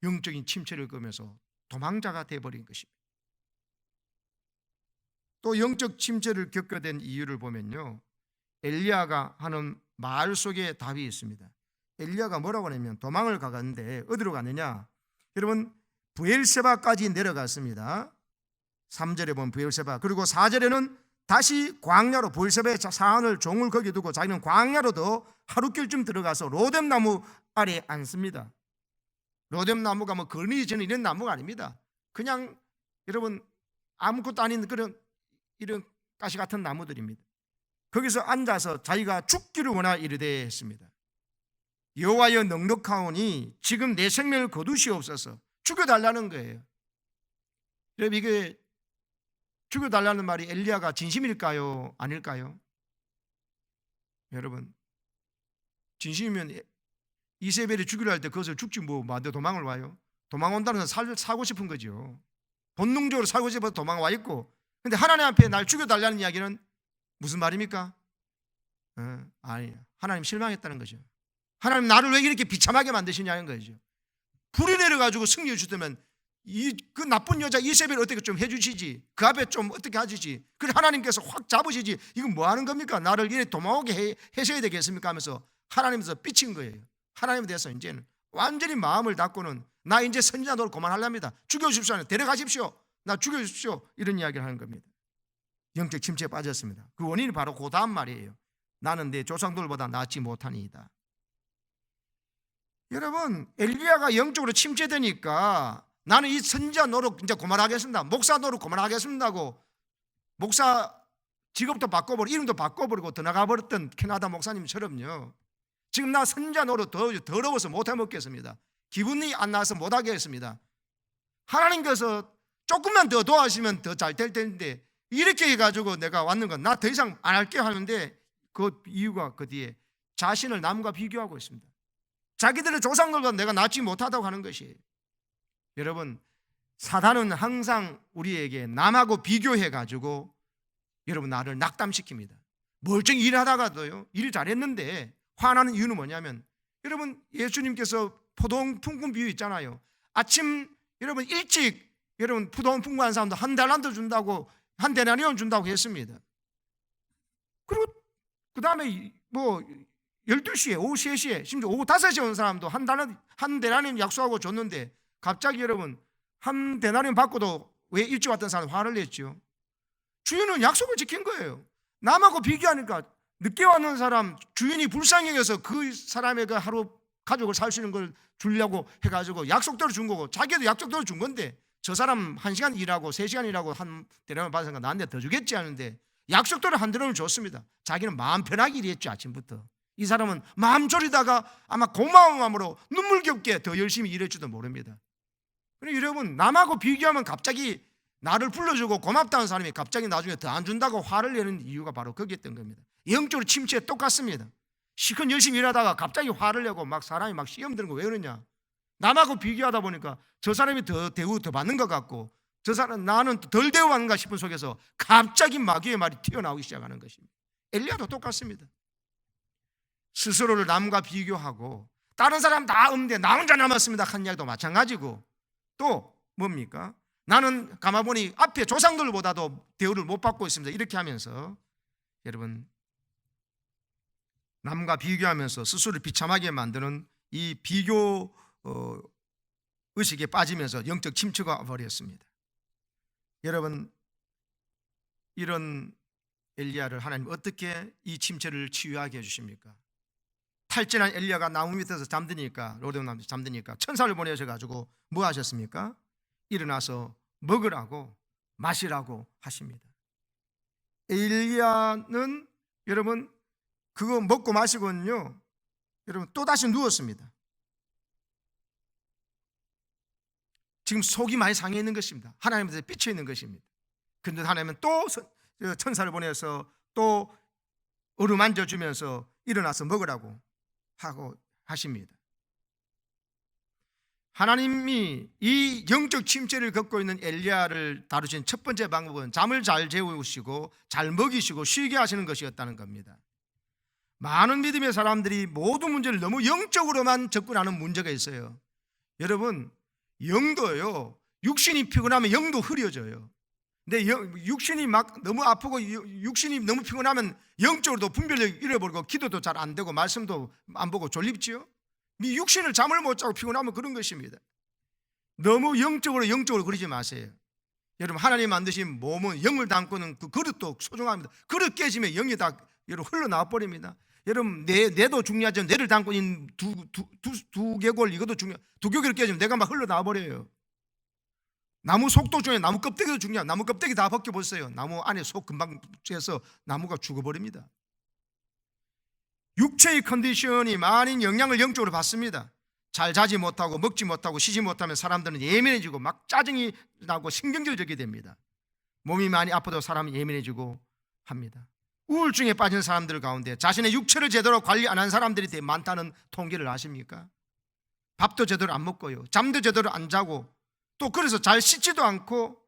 영적인 침체를 겪으면서 도망자가 되어버린 것입니다. 또 영적 침체를 겪게 된 이유를 보면요, 엘리야가 하는 말 속에 답이 있습니다. 엘리야가 뭐라고 하냐면 도망을 가갔는데 어디로 갔느냐? 여러분, 브엘세바까지 내려갔습니다. 3절에 보면 브엘세바, 그리고 4절에는 다시 광야로, 브엘세바의 사안을 종을 거기 두고 자기는 광야로 더 하루길쯤 들어가서 로뎀나무 아래에 앉습니다. 로뎀나무가 뭐 거미 저는 이런 나무가 아닙니다. 그냥 여러분 아무것도 아닌 그런 이런 가시 같은 나무들입니다. 거기서 앉아서 자기가 죽기를 원하 이르되 했습니다. 여호와여 넉넉하오니 지금 내 생명을 거두시옵소서. 죽여달라는 거예요. 여러분, 이게 죽여달라는 말이 엘리야가 진심일까요? 아닐까요? 여러분, 진심이면 이세벨이 죽이려 할 때 그것을 죽지 뭐 마대 도망을 와요? 도망 온다는 건 살고 싶은 거죠. 본능적으로 살고 싶어서 도망 와 있고, 근데 하나님 앞에 날 죽여달라는 이야기는 무슨 말입니까? 아니, 하나님 실망했다는 거죠. 하나님 나를 왜 이렇게 비참하게 만드시냐는 거죠. 불이 내려가지고 승리해 주시면 그 나쁜 여자 이세벨 어떻게 좀 해주시지, 그 앞에 좀 어떻게 하시지, 그래 하나님께서 확 잡으시지, 이건 뭐 하는 겁니까? 나를 이래 도망오게 해셔야 되겠습니까? 하면서 하나님께서 삐친 거예요. 하나님에 대해서 이제는 완전히 마음을 닫고는 나 이제 선지자 노릇 그만하랍니다. 죽여주십시오. 데려가십시오. 나 죽여주십시오. 이런 이야기를 하는 겁니다. 영적 침체에 빠졌습니다. 그 원인이 바로 그 다음 말이에요. 나는 내 조상들보다 낫지 못하니이다. 여러분, 엘리야가 영적으로 침체되니까 나는 이 선지자 노릇 이제 그만하겠습니다. 목사 노릇 그만하겠습니다고 목사 직업도 바꿔버리고 이름도 바꿔버리고 더 나가버렸던 캐나다 목사님처럼요. 지금 나 선지자 노릇 더러워서 못해 먹겠습니다. 기분이 안 나서 못하게 했습니다. 하나님께서 조금만 더 도와주시면 더 잘 될 텐데 이렇게 해가지고 내가 왔는 건 나 더 이상 안 할게 하는데 그 이유가 그 뒤에 자신을 남과 비교하고 있습니다. 자기들의 조상들과 내가 낫지 못하다고 하는 것이에요. 여러분, 사단은 항상 우리에게 남하고 비교해가지고 여러분 나를 낙담시킵니다. 멀쩡히 일하다가도요, 일 잘했는데 화나는 이유는 뭐냐면, 여러분 예수님께서 포도원 품꾼 비유 있잖아요. 아침 여러분 일찍 여러분 포도원 품꾼한 사람도 한 달란트 준다고 한 데나리온 준다고 했습니다. 그리고 그 다음에 뭐 12시에 오후 3시에 심지어 오후 5시에 온 사람도 한 데나리온 약속하고 줬는데 갑자기 여러분 한 데나리온 받고도 왜 일찍 왔던 사람 화를 냈죠? 주인은 약속을 지킨 거예요. 남하고 비교하니까 늦게 왔는 사람 주인이 불쌍히 여겨서 그 사람의 그 하루 가족을 살 수 있는 걸 주려고 해가지고 약속대로 준 거고, 자기도 약속대로 준 건데 저 사람 1시간 일하고 3시간 일하고 한 데나리온 받으니까 나한테 더 주겠지 하는데 약속대로 한 데나리온 줬습니다. 자기는 마음 편하게 일했죠. 아침부터. 이 사람은 마음 졸이다가 아마 고마운 마음으로 눈물겹게 더 열심히 일했지도 모릅니다. 그러니까 여러분, 남하고 비교하면 갑자기 나를 불러주고 고맙다는 사람이 갑자기 나중에 더 안 준다고 화를 내는 이유가 바로 거기였던 겁니다. 영적으로 침체에 똑같습니다. 시큰 열심히 일하다가 갑자기 화를 내고 막 사람이 막 시험 드는 거 왜 그러냐? 남하고 비교하다 보니까 저 사람이 더 대우 더 받는 것 같고 저 사람 나는 덜 대우받는가 싶은 속에서 갑자기 마귀의 말이 튀어나오기 시작하는 것입니다. 엘리야도 똑같습니다. 스스로를 남과 비교하고 다른 사람 다 없는데 나 혼자 남았습니다 한 이야기도 마찬가지고, 또 뭡니까? 나는 가만보니 앞에 조상들보다도 대우를 못 받고 있습니다. 이렇게 하면서 여러분, 남과 비교하면서 스스로를 비참하게 만드는 이 비교 의식에 빠지면서 영적 침체가 와버렸습니다. 여러분, 이런 엘리야를 하나님 어떻게 이 침체를 치유하게 해주십니까? 탈진한 엘리야가 나무 밑에서 잠드니까, 로데온나무 잠드니까 천사를 보내셔가지고 뭐 하셨습니까? 일어나서 먹으라고 마시라고 하십니다. 엘리야는 여러분 그거 먹고 마시고는요, 여러분 또다시 누웠습니다. 지금 속이 많이 상해 있는 것입니다. 하나님한테 삐쳐 있는 것입니다. 그런데 하나님은 또 천사를 보내서 또 어루만져 주면서 일어나서 먹으라고 하고 하십니다. 하나님이 이 영적 침체를 겪고 있는 엘리야를 다루신 첫 번째 방법은 잠을 잘 재우시고 잘 먹이시고 쉬게 하시는 것이었다는 겁니다. 많은 믿음의 사람들이 모든 문제를 너무 영적으로만 접근하는 문제가 있어요. 여러분, 영도요, 육신이 피곤하면 영도 흐려져요. 근데 육신이 막 너무 아프고 육신이 너무 피곤하면 영적으로도 분별력 잃어버리고 기도도 잘 안 되고 말씀도 안 보고 졸립지요. 이 육신을 잠을 못 자고 피곤하면 그런 것입니다. 너무 영적으로 그러지 마세요. 여러분, 하나님 만드신 몸은 영을 담고는 그 그릇도 소중합니다. 그릇 깨지면 영이 다 여러분 흘러나와 버립니다. 여러분, 뇌도 중요하지만 뇌를 담고 있는 두 개골, 이것도 중요해요. 두 개골 깨지면 뇌가 막 흘러나와 버려요. 나무 속도 중에 나무 껍데기도 중요해요. 나무 껍데기 다 벗겨보세요. 나무 안에 속 금방 쬐서 나무가 죽어버립니다. 육체의 컨디션이 많은 영향을 영적으로 받습니다. 잘 자지 못하고 먹지 못하고 쉬지 못하면 사람들은 예민해지고 막 짜증이 나고 신경질적이 됩니다. 몸이 많이 아파도 사람이 예민해지고 합니다. 우울증에 빠진 사람들 가운데 자신의 육체를 제대로 관리 안 한 사람들이 되게 많다는 통계를 아십니까? 밥도 제대로 안 먹고요, 잠도 제대로 안 자고, 또 그래서 잘 씻지도 않고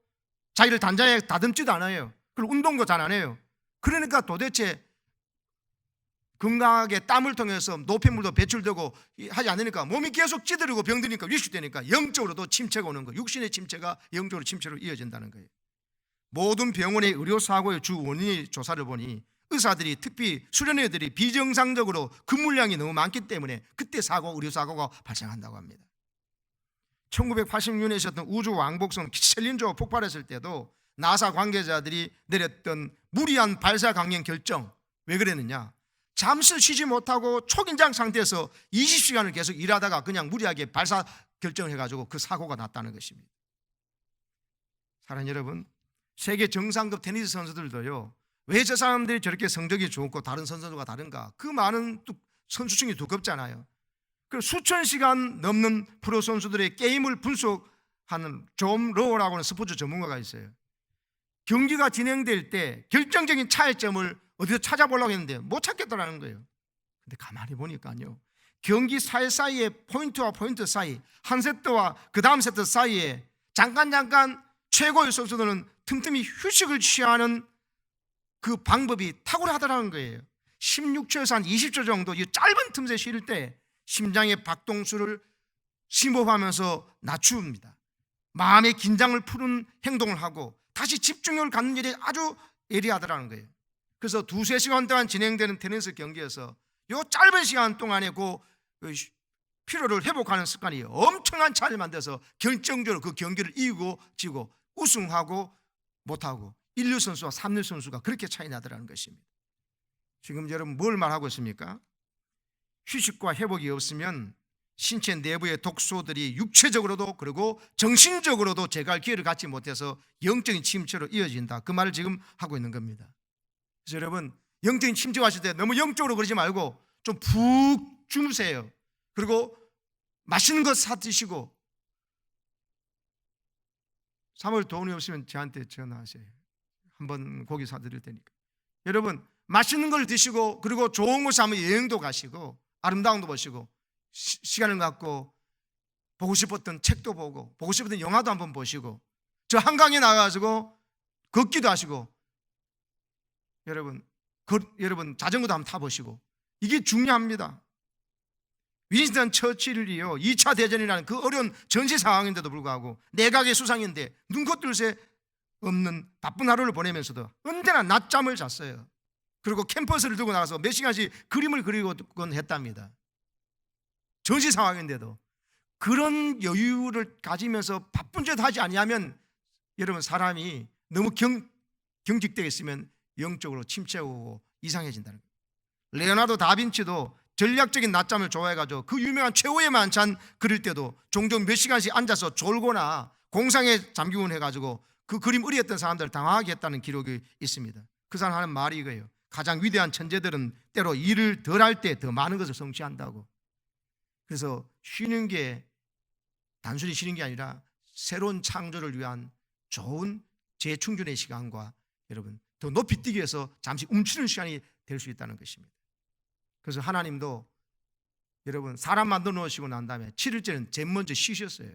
자기를 단장에 다듬지도 않아요. 그리고 운동도 잘 안 해요. 그러니까 도대체 건강하게 땀을 통해서 노폐물도 배출되고 하지 않으니까 몸이 계속 찌들고 병드니까 위축되니까 영적으로도 침체가 오는 거예요. 육신의 침체가 영적으로 침체로 이어진다는 거예요. 모든 병원의 의료사고의 주 원인의 조사를 보니 의사들이, 특히 수련회들이 비정상적으로 근무량이 너무 많기 때문에 그때 의료사고가 발생한다고 합니다. 1986년에 있었던 우주 왕복선 챌린저 폭발했을 때도 나사 관계자들이 내렸던 무리한 발사 강행 결정, 왜 그랬느냐? 잠시 쉬지 못하고 초긴장 상태에서 20시간을 계속 일하다가 그냥 무리하게 발사 결정을 해가지고 그 사고가 났다는 것입니다. 사랑하는 여러분, 세계 정상급 테니스 선수들도요, 왜 저 사람들이 저렇게 성적이 좋고 다른 선수들과 다른가? 그 많은 선수층이 두껍잖아요. 수천 시간 넘는 프로 선수들의 게임을 분석하는 존 로우라고 하는 스포츠 전문가가 있어요. 경기가 진행될 때 결정적인 차이점을 어디서 찾아보려고 했는데 못 찾겠더라는 거예요. 근데 가만히 보니까요, 경기 사이사이에 포인트와 포인트 사이, 한 세트와 그 다음 세트 사이에 잠깐 최고의 선수들은 틈틈이 휴식을 취하는 그 방법이 탁월하다는 거예요. 16초에서 한 20초 정도 이 짧은 틈새 쉴 때 심장의 박동수를 심호흡하면서 낮춥니다. 마음의 긴장을 푸는 행동을 하고 다시 집중력을 갖는 일이 아주 예리하더라는 거예요. 그래서 2-3시간 동안 진행되는 테니스 경기에서 요 짧은 시간 동안에 그 피로를 회복하는 습관이 엄청난 차이를 만들어서 결정적으로 그 경기를 이기고 지고 우승하고 못하고 1류 선수와 3류 선수가 그렇게 차이 나더라는 것입니다. 지금 여러분 뭘 말하고 있습니까? 휴식과 회복이 없으면 신체 내부의 독소들이 육체적으로도 그리고 정신적으로도 제갈 기회를 갖지 못해서 영적인 침체로 이어진다. 그 말을 지금 하고 있는 겁니다. 그래서 여러분 영적인 침체하실 때 너무 영적으로 그러지 말고 좀 푹 주무세요. 그리고 맛있는 것 사 드시고 3월 돈이 없으면 저한테 전화하세요. 한번 고기 사드릴 테니까. 여러분 맛있는 걸 드시고 그리고 좋은 곳에 한번 여행도 가시고 아름다운 거 보시고 시간을 갖고 보고 싶었던 책도 보고 싶었던 영화도 한번 보시고 저 한강에 나가가지고 걷기도 하시고 여러분 자전거도 한번 타보시고 이게 중요합니다. 윈스턴 처칠이요 2차 대전이라는 그 어려운 전시 상황인데도 불구하고 내각의 수상인데 눈코 뜰 새 없는 바쁜 하루를 보내면서도 언제나 낮잠을 잤어요. 그리고 캠퍼스를 들고 나가서 몇 시간씩 그림을 그리곤 했답니다. 전시 상황인데도 그런 여유를 가지면서 바쁜 짓 하지 아니하면 여러분 사람이 너무 경직되어 있으면 영적으로 침체하고 이상해진다는 거예요. 레오나르도 다빈치도 전략적인 낮잠을 좋아해가지고 그 유명한 최후의 만찬 그릴 때도 종종 몇 시간씩 앉아서 졸거나 공상에 잠기곤 해가지고 그 그림 의리했던 사람들을 당황하게 했다는 기록이 있습니다. 그 사람 하는 말이 이거예요. 가장 위대한 천재들은 때로 일을 덜 할 때 더 많은 것을 성취한다고. 그래서 쉬는 게 단순히 쉬는 게 아니라 새로운 창조를 위한 좋은 재충전의 시간과 여러분 더 높이 뛰기 위해서 잠시 움츠는 시간이 될 수 있다는 것입니다. 그래서 하나님도 여러분 사람 만들어 놓으시고 난 다음에 7일째는 제일 먼저 쉬셨어요.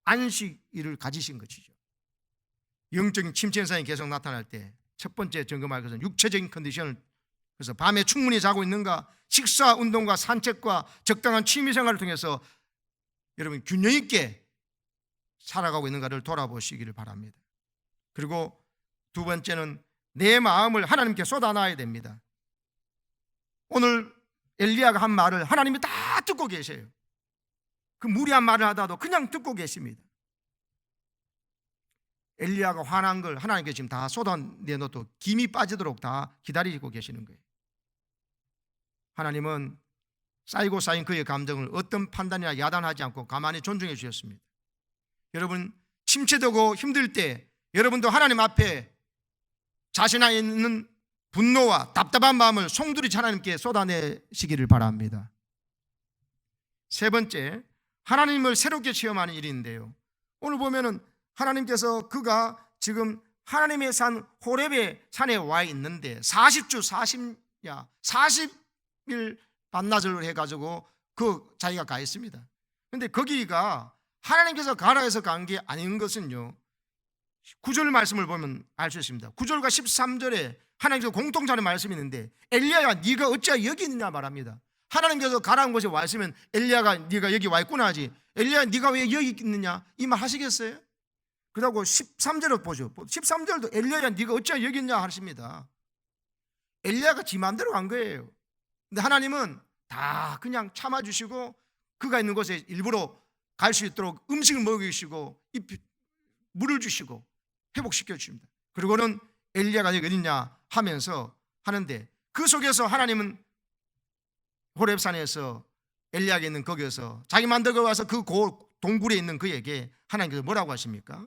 안식일을 가지신 것이죠. 영적인 침체 현상이 계속 나타날 때 첫 번째 점검할 것은 육체적인 컨디션을, 그래서 밤에 충분히 자고 있는가, 식사, 운동과 산책과 적당한 취미 생활을 통해서 여러분 균형 있게 살아가고 있는가를 돌아보시기를 바랍니다. 그리고 두 번째는 내 마음을 하나님께 쏟아놔야 됩니다. 오늘 엘리야가 한 말을 하나님이 다 듣고 계세요. 그 무리한 말을 하다도 그냥 듣고 계십니다. 엘리야가 화난 걸 하나님께 지금 다 쏟아내놓도 김이 빠지도록 다 기다리고 계시는 거예요. 하나님은 쌓이고 쌓인 그의 감정을 어떤 판단이나 야단하지 않고 가만히 존중해 주셨습니다. 여러분 침체되고 힘들 때 여러분도 하나님 앞에 자신 안에 있는 분노와 답답한 마음을 송두리째 하나님께 쏟아내시기를 바랍니다. 세 번째, 하나님을 새롭게 체험하는 일인데요, 오늘 보면은 하나님께서 그가 지금 하나님의 산 호렙의 산에 와 있는데 40주 40일 반나절을 해가지고 그 자기가 가 있습니다. 그런데 거기가 하나님께서 가라 해서 간 게 아닌 것은요, 9절 말씀을 보면 알 수 있습니다. 9절과 13절에 하나님께서 공통하는 말씀이 있는데 엘리야야 네가 어찌하여 여기 있느냐 말합니다. 하나님께서 가라는 곳에 와 있으면 엘리야가 네가 여기 와 있구나 하지, 엘리야 네가 왜 여기 있느냐 이 말 하시겠어요? 그러고 13절을 보죠. 13절도 엘리야야 네가 어찌하여 여기 있냐 하십니다. 엘리야가 지 마음대로 간 거예요. 근데 하나님은 다 그냥 참아주시고 그가 있는 곳에 일부러 갈 수 있도록 음식을 먹이시고 물을 주시고 회복시켜 주십니다. 그리고는 엘리야가 여기 어딨냐 하면서 하는데 그 속에서 하나님은 호렙산에서 엘리야가 있는 거기에서 자기 만들고 와서 그 동굴에 있는 그에게 하나님께서 뭐라고 하십니까?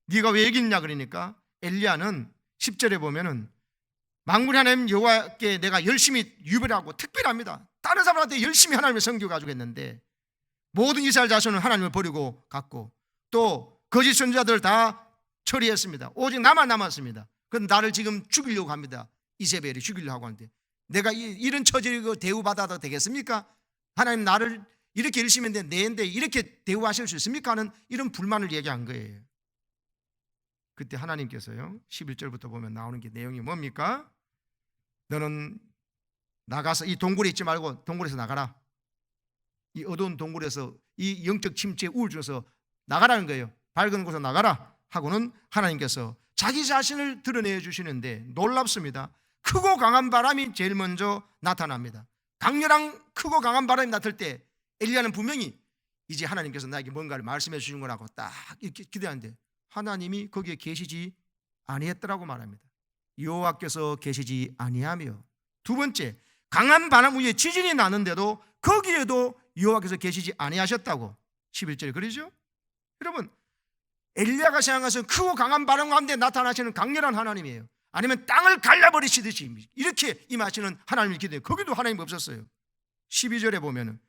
네가 왜 여기 있냐 그러니까 엘리야는 10절에 보면은 만군의 하나님 여호와께 내가 열심히 유별하고 특별합니다. 다른 사람한테 열심히 하나님을 섬겨가지고 했는데 모든 이스라엘 자손은 하나님을 버리고 갔고 또 거짓 선지자들 다 처리했습니다. 오직 나만 남았습니다. 그건 나를 지금 죽이려고 합니다. 이세벨이 죽이려고 하고 하는데 내가 이런 처지를 대우받아도 되겠습니까? 하나님 나를 이렇게 열심히 했는데 내인데 이렇게 대우하실 수 있습니까? 하는 이런 불만을 얘기한 거예요. 그때 하나님께서요 11절부터 보면 나오는 게 내용이 뭡니까? 너는 나가서 이 동굴에 있지 말고 동굴에서 나가라. 이 어두운 동굴에서 이 영적 침체 우울증에서 나가라는 거예요. 밝은 곳으로 나가라 하고는 하나님께서 자기 자신을 드러내 주시는데 놀랍습니다. 크고 강한 바람이 제일 먼저 나타납니다. 강렬한 크고 강한 바람이 나타날 때 엘리야는 분명히 이제 하나님께서 나에게 뭔가를 말씀해 주신 거라고 딱 이렇게 기대하는데 하나님이 거기에 계시지 아니했더라고 말합니다. 여호와께서 계시지 아니하며, 두 번째, 강한 바람 위에 지진이 나는데도 거기에도 여호와께서 계시지 아니하셨다고 11절에 그러죠. 여러분, 엘리야가 생각해서 크고 강한 바람 가운데 나타나시는 강렬한 하나님이에요. 아니면 땅을 갈라버리시듯이 이렇게 임하시는 하나님을 기대해요. 거기도 하나님 없었어요. 12절에 보면은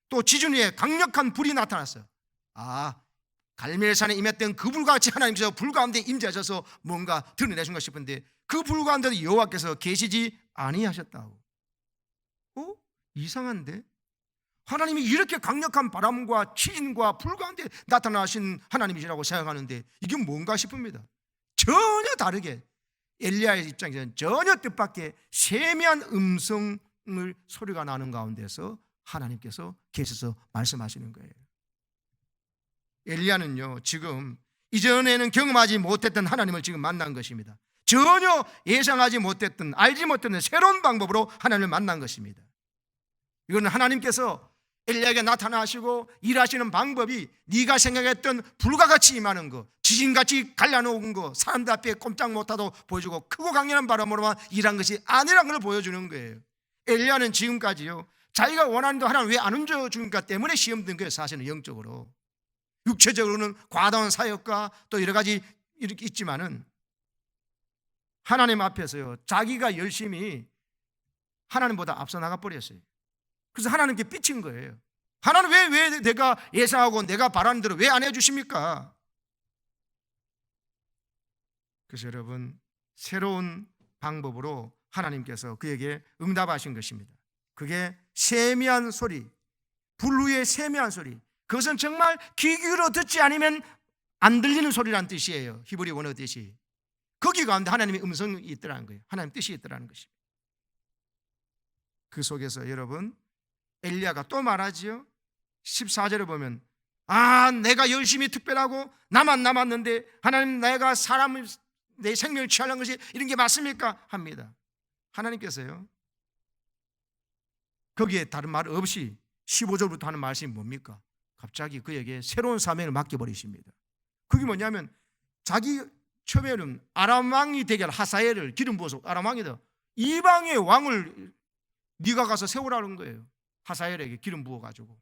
또 지진 위에 강력한 불이 나타났어요. 갈멜산에 임했던 그 불과 같이 하나님께서 불 가운데 임재하셔서 뭔가 드러내신 것 싶은데 그 불 가운데도 여호와께서 계시지 아니하셨다고. 이상한데? 하나님이 이렇게 강력한 바람과 지진과 불 가운데 나타나신 하나님이시라고 생각하는데 이게 뭔가 싶습니다. 전혀 다르게 엘리야의 입장에서는 전혀 뜻밖의 세미한 음성을 소리가 나는 가운데서 하나님께서 계셔서 말씀하시는 거예요. 엘리야는요 지금 이전에는 경험하지 못했던 하나님을 지금 만난 것입니다. 전혀 예상하지 못했던, 알지 못했던 새로운 방법으로 하나님을 만난 것입니다. 이거는 하나님께서 엘리야에게 나타나시고 일하시는 방법이 네가 생각했던 불과 같이 임하는 거, 지진같이 갈라놓은 거, 사람들 앞에 꼼짝 못하도록 보여주고 크고 강렬한 바람으로만 일한 것이 아니라는 걸 보여주는 거예요. 엘리야는 지금까지요 자기가 원하는 데 하나님 왜 안 얹어주니까 때문에 시험 든 거예요. 사실은 영적으로, 육체적으로는 과다한 사역과 또 여러 가지 이렇게 있지만은 하나님 앞에서요 자기가 열심히 하나님보다 앞서 나가 버렸어요. 그래서 하나님께 삐친 거예요. 하나님 왜 내가 예상하고 내가 바라는 대로 왜 안 해주십니까? 그래서 여러분 새로운 방법으로 하나님께서 그에게 응답하신 것입니다. 그게 세미한 소리, 불 위의 세미한 소리, 그것은 정말 귀 기울여 듣지 않으면 안 들리는 소리라는 뜻이에요. 히브리 원어 뜻이. 거기 가운데 하나님의 음성이 있더라는 거예요. 하나님 뜻이 있더라는 것입니다. 그 속에서 여러분 엘리야가 또 말하지요. 14절에 보면 내가 열심히 특별하고 나만 남았는데 하나님 내가 사람을 내 생명을 취하려는 것이 이런 게 맞습니까? 합니다. 하나님께서요 거기에 다른 말 없이 15절부터 하는 말씀이 뭡니까? 갑자기 그에게 새로운 사명을 맡겨버리십니다. 그게 뭐냐면 자기 처음에는 아람 왕이 되게 할 하사엘을 기름 부어서 아람 왕이다 이방의 왕을 네가 가서 세우라는 거예요. 하사엘에게 기름 부어가지고.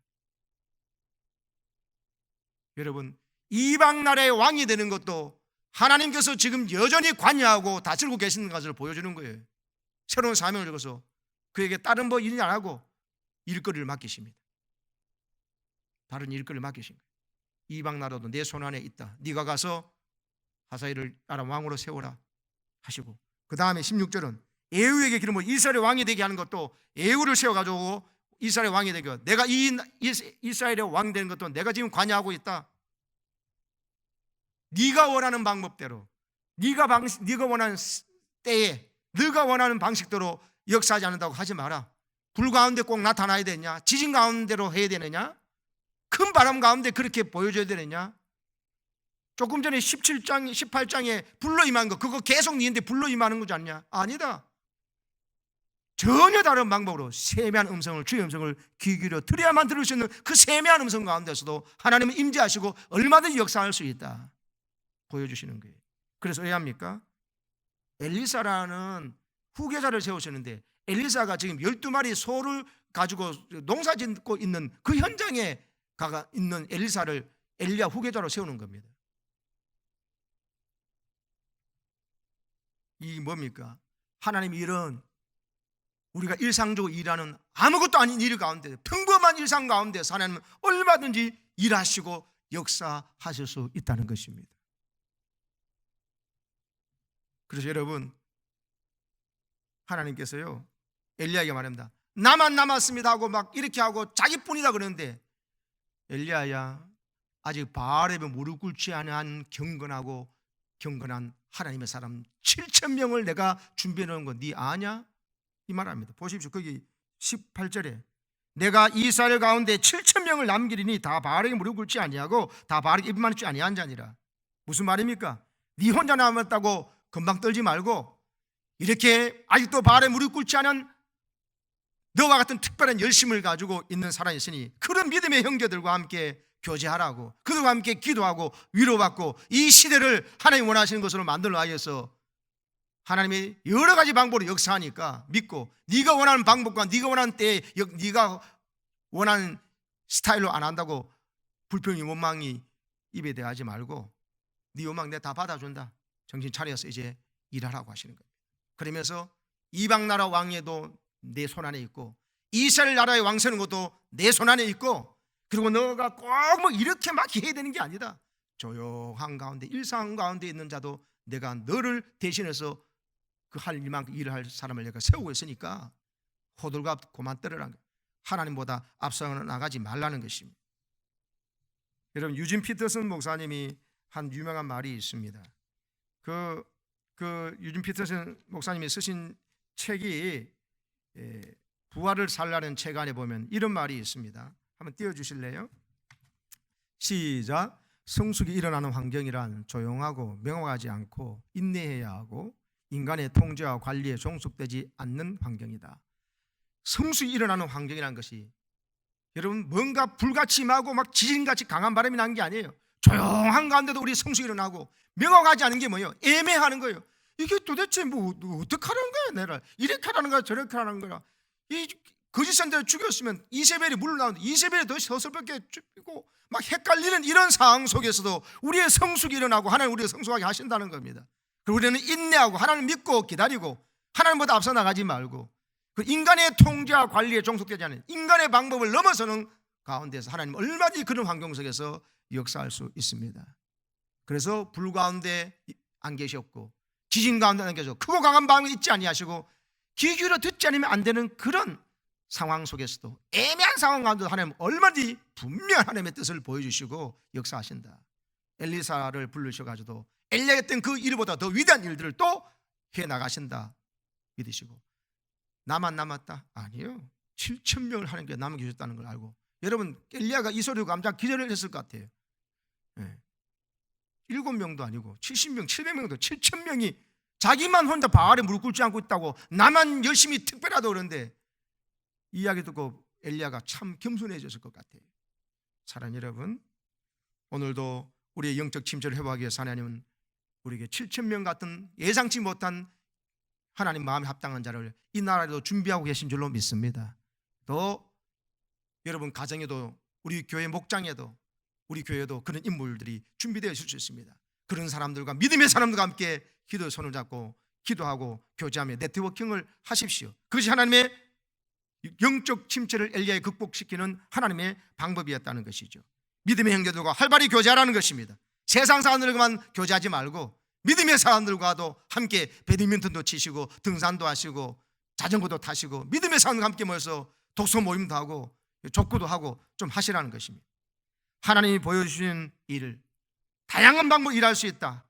여러분 이방 나라의 왕이 되는 것도 하나님께서 지금 여전히 관여하고 다스리고 계시는 것을 보여주는 거예요. 새로운 사명을 주어서 그에게 다른 뭐 일이 안 하고 일거리를 맡기십니다. 다른 일거리를 맡기신 거예요. 이방 나라도 내 손 안에 있다. 네가 가서 하사엘을 아람 왕으로 세워라 하시고, 그 다음에 16절은 에후에게 기름 부어 이스라엘의 왕이 되게 하는 것도 에후를 세워가지고 이스라엘의 왕이 되게, 내가 이 이스라엘의 왕 되는 것도 내가 지금 관여하고 있다. 네가 원하는 방법대로, 네가 원하는 때에 네가 원하는 방식대로 역사하지 않는다고 하지 마라. 불 가운데 꼭 나타나야 되냐? 지진 가운데로 해야 되느냐? 큰 바람 가운데 그렇게 보여줘야 되느냐? 조금 전에 17장, 18장에 불로 임한 거 그거 계속 니한테 불로 임하는 거지 않냐? 아니다. 전혀 다른 방법으로 세미한 음성을, 주의 음성을 귀 기울여 들어야만 들을 수 있는 그 세미한 음성 가운데서도 하나님은 임재하시고 얼마든지 역사할 수 있다 보여주시는 거예요. 그래서 왜 합니까? 엘리사라는 후계자를 세우셨는데 엘리사가 지금 12마리 소를 가지고 농사 짓고 있는 그 현장에 가 있는 엘리사를 엘리야 후계자로 세우는 겁니다. 이게 뭡니까? 하나님이 이런 우리가 일상적으로 일하는 아무것도 아닌 일 가운데, 평범한 일상 가운데서 하나님은 얼마든지 일하시고 역사하실 수 있다는 것입니다. 그래서 여러분 하나님께서요 엘리야에게 말합니다. 나만 남았습니다 하고 막 이렇게 하고 자기뿐이다 그러는데, 엘리야야 아직 바알에 무릎 꿇지 않은 경건한 하나님의 사람 7,000명을 내가 준비해 놓은 거 네 아냐? 이 말합니다. 보십시오. 거기 18절에 내가 이스라엘 가운데 7,000명을 남기리니 다 바알에게 무릎 꿇지 아니하고 다 바알에게 입만 치 아니한 자니라. 무슨 말입니까? 네 혼자 남았다고 금방 떨지 말고 이렇게 아직도 바알에 무릎 꿇지 않은 너와 같은 특별한 열심을 가지고 있는 사람이 있으니 그런 믿음의 형제들과 함께 교제하라고, 그들과 함께 기도하고 위로받고 이 시대를 하나님 원하시는 것으로 만들어 위해서 하나님이 여러 가지 방법으로 역사하니까 믿고, 네가 원하는 방법과 네가 원하는 때에 네가 원하는 스타일로 안 한다고 불평이 원망이 입에 대하지 말고 네 원망 내가 다 받아준다, 정신 차려서 이제 일하라고 하시는 거예요. 그러면서 이방 나라 왕위도 내 손 안에 있고 이스라엘 나라의 왕 세는 것도 내 손 안에 있고, 그리고 너가 꼭 뭐 이렇게 막 해야 되는 게 아니다. 조용한 가운데 일상 가운데 있는 자도 내가 너를 대신해서 그 할 일만큼 일을 할 사람을 내가 세우고 있으니까 호들갑 그만 떨으라는 거예요. 하나님보다 앞서 나가지 말라는 것입니다. 여러분, 유진 피터슨 목사님이 한 유명한 말이 있습니다. 그 유진 피터슨 목사님이 쓰신 책이 부활을 살라는 책 안에 보면 이런 말이 있습니다. 한번 띄워주실래요? 시작. 성숙이 일어나는 환경이란 조용하고 명확하지 않고 인내해야 하고 인간의 통제와 관리에 종속되지 않는 환경이다. 성숙이 일어나는 환경이라는 것이 여러분 뭔가 불같이 임하고 막 지진같이 강한 바람이 나는 게 아니에요. 조용한 가운데도 우리 성숙이 일어나고 명확하지 않은 게 뭐예요? 애매하는 거예요. 이게 도대체 뭐 어떻게 하는 거야? 내가 이렇게 하라는 거야 저렇게 하라는 거야. 이 거짓 선지자를 죽였으면 이세벨이 물을 나오는데 이세벨이 더 서슬프게 죽이고 막 헷갈리는 이런 상황 속에서도 우리의 성숙이 일어나고 하나님 우리를 성숙하게 하신다는 겁니다. 그리고 우리는 인내하고 하나님을 믿고 기다리고 하나님보다 앞서 나가지 말고 그 인간의 통제와 관리에 종속되지 않은 인간의 방법을 넘어서는 가운데서 하나님 얼마든지 그런 환경 속에서 역사할 수 있습니다. 그래서 불 가운데 안 계셨고 지진 가운데 안 계셨고 크고 강한 바람이 있지 아니하시고 귀 기울여 듣지 않으면 안 되는 그런 상황 속에서도 애매한 상황 가운데도 하나님 얼마든지 분명한 하나님의 뜻을 보여주시고 역사하신다. 엘리사를 부르셔가지고 엘리야가 했던 그 일보다 더 위대한 일들을 또 해나가신다 믿으시고, 나만 남았다? 아니요, 7,000명을 하나님께 남겨주셨다는 걸 알고, 여러분 엘리야가 이 소리를 깜짝 기절을 했을 것 같아요. 7명도 아니고 70명 700명도 7,000명이 자기만 혼자 바알에 무릎 꿇지 않고 있다고 나만 열심히 특별하다고 그러는데 이야기 듣고 엘리야가 참 겸손해졌을 것 같아요. 사랑하는 여러분, 오늘도 우리의 영적 침체를 회복하기 위해서 하나님은 우리에게 7,000명 같은 예상치 못한 하나님 마음에 합당한 자를 이 나라에도 준비하고 계신 줄로 믿습니다. 또 여러분 가정에도 우리 교회 목장에도 우리 교회도 그런 인물들이 준비되어 있을 수 있습니다. 그런 사람들과 믿음의 사람들과 함께 기도의 손을 잡고 기도하고 교제하며 네트워킹을 하십시오. 그것이 하나님의 영적 침체를 엘리야에 극복시키는 하나님의 방법이었다는 것이죠. 믿음의 형제들과 활발히 교제하라는 것입니다. 세상 사람들과만 교제하지 말고 믿음의 사람들과도 함께 배드민턴도 치시고 등산도 하시고 자전거도 타시고 믿음의 사람들과 함께 모여서 독서 모임도 하고 족구도 하고 좀 하시라는 것입니다. 하나님이 보여주신 일을 다양한 방법으로 일할 수 있다.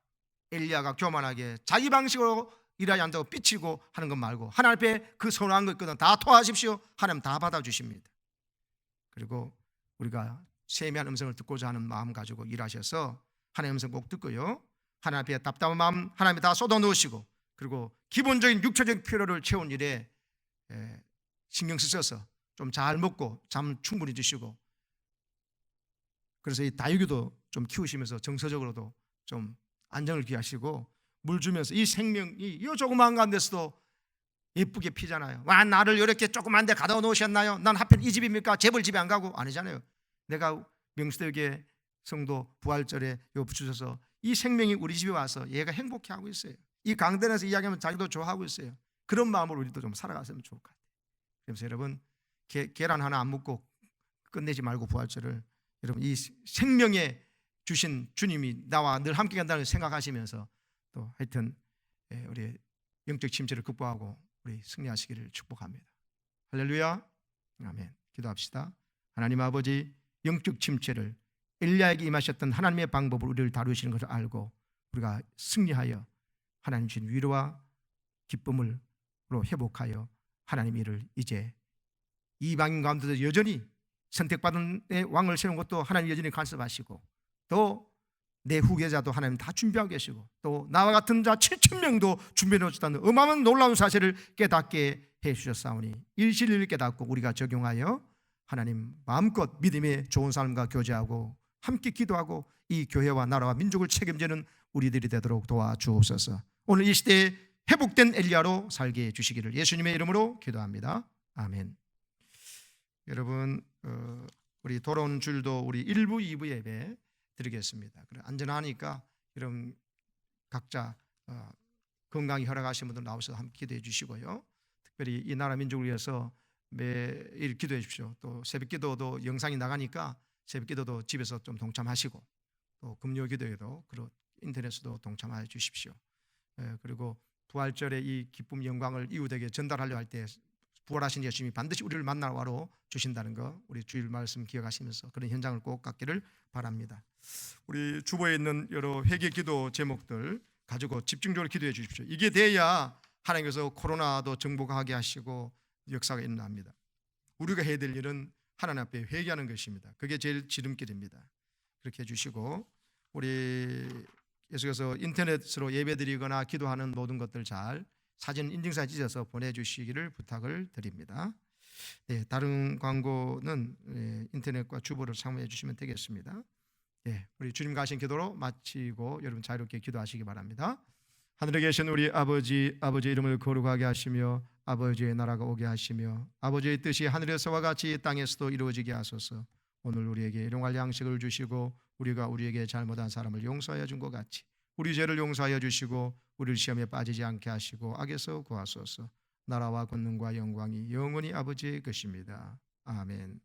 엘리야가 교만하게 자기 방식으로 일하지 않다고 삐치고 하는 것 말고 하나님 앞에 그 선한 것 있거든 다 토하십시오. 하나님 다 받아주십니다. 그리고 우리가 세미한 음성을 듣고자 하는 마음 가지고 일하셔서 하나님의 음성 꼭 듣고요, 하나님 앞에 답답한 마음 하나님이 다 쏟아 넣으시고, 그리고 기본적인 육체적인 필요를 채운 일에 신경 쓰셔서 좀 잘 먹고 잠 충분히 주시고, 그래서 이 다육이도 좀 키우시면서 정서적으로도 좀 안정을 기하시고 물 주면서 이 생명이 이 조그마한 가운데서도 예쁘게 피잖아요. 와, 나를 이렇게 조그만 데 가다 놓으셨나요? 난 하필 이 집입니까? 재벌 집에 안 가고? 아니잖아요. 내가 명수대교회 성도 부활절에 이거 붙여줘서 이 생명이 우리 집에 와서 얘가 행복해하고 있어요. 이 강단에서 이야기하면 자기도 좋아하고 있어요. 그런 마음으로 우리도 좀 살아갔으면 좋을 것 같아요. 그래서 여러분 계란 하나 안 먹고 끝내지 말고 부활절을 여러분 이 생명에 주신 주님이 나와 늘 함께 간다는 생각하시면서 또 하여튼 우리 영적 침체를 극복하고 우리 승리하시기를 축복합니다. 할렐루야. 아멘. 기도합시다. 하나님 아버지, 영적 침체를 엘리야에게 임하셨던 하나님의 방법으로 우리를 다루시는 것을 알고 우리가 승리하여 하나님 주신 위로와 기쁨으로 회복하여 하나님 일을 이제 이방인 가운데서 여전히 선택받은 왕을 세운 것도 하나님 여전히 간섭하시고 또 내 후계자도 하나님 다 준비하고 계시고 또 나와 같은 자 7,000명도 준비해 놓으셨다는 어마어마한 놀라운 사실을 깨닫게 해 주셨사오니 이 진리를 깨닫고 우리가 적용하여 하나님 마음껏 믿음의 좋은 삶과 교제하고 함께 기도하고 이 교회와 나라와 민족을 책임지는 우리들이 되도록 도와주옵소서. 오늘 이 시대에 회복된 엘리야로 살게 해주시기를 예수님의 이름으로 기도합니다. 아멘. 여러분 우리 돌아온 주일도 우리 1부 2부 예배 드리겠습니다. 안전하니까 여러분 각자 건강히 허락하신 분들 나오셔서 함께 기도해 주시고요. 특별히 이 나라 민족을 위해서 매일 기도해 주십시오. 또 새벽 기도도 영상이 나가니까 새벽 기도도 집에서 좀 동참하시고 또 금요 기도에도 인터넷에도 동참하여 주십시오. 그리고 부활절의 이 기쁨 영광을 이웃에게 전달하려 할 때 부활하신 예수님이 반드시 우리를 만나러 주신다는 거 우리 주일 말씀 기억하시면서 그런 현장을 꼭 갖기를 바랍니다. 우리 주보에 있는 여러 회개 기도 제목들 가지고 집중적으로 기도해 주십시오. 이게 돼야 하나님께서 코로나도 정복하게 하시고 역사가 일어납니다. 우리가 해야 될 일은 하나님 앞에 회개하는 것입니다. 그게 제일 지름길입니다. 그렇게 해주시고 우리 계속해서 인터넷으로 예배드리거나 기도하는 모든 것들 잘 사진 인증사진 찍어서 보내주시기를 부탁을 드립니다. 네, 다른 광고는 인터넷과 주보를 참고해 주시면 되겠습니다. 네, 우리 주님과 하신 기도로 마치고 여러분 자유롭게 기도하시기 바랍니다. 하늘에 계신 우리 아버지, 아버지의 이름을 거룩하게 하시며 아버지의 나라가 오게 하시며 아버지의 뜻이 하늘에서와 같이 땅에서도 이루어지게 하소서. 오늘 우리에게 일용할 양식을 주시고 우리가 우리에게 잘못한 사람을 용서하여 준 것 같이 우리 죄를 용서하여 주시고 우리를 시험에 빠지지 않게 하시고 악에서 구하소서. 나라와 권능과 영광이 영원히 아버지의 것입니다. 아멘.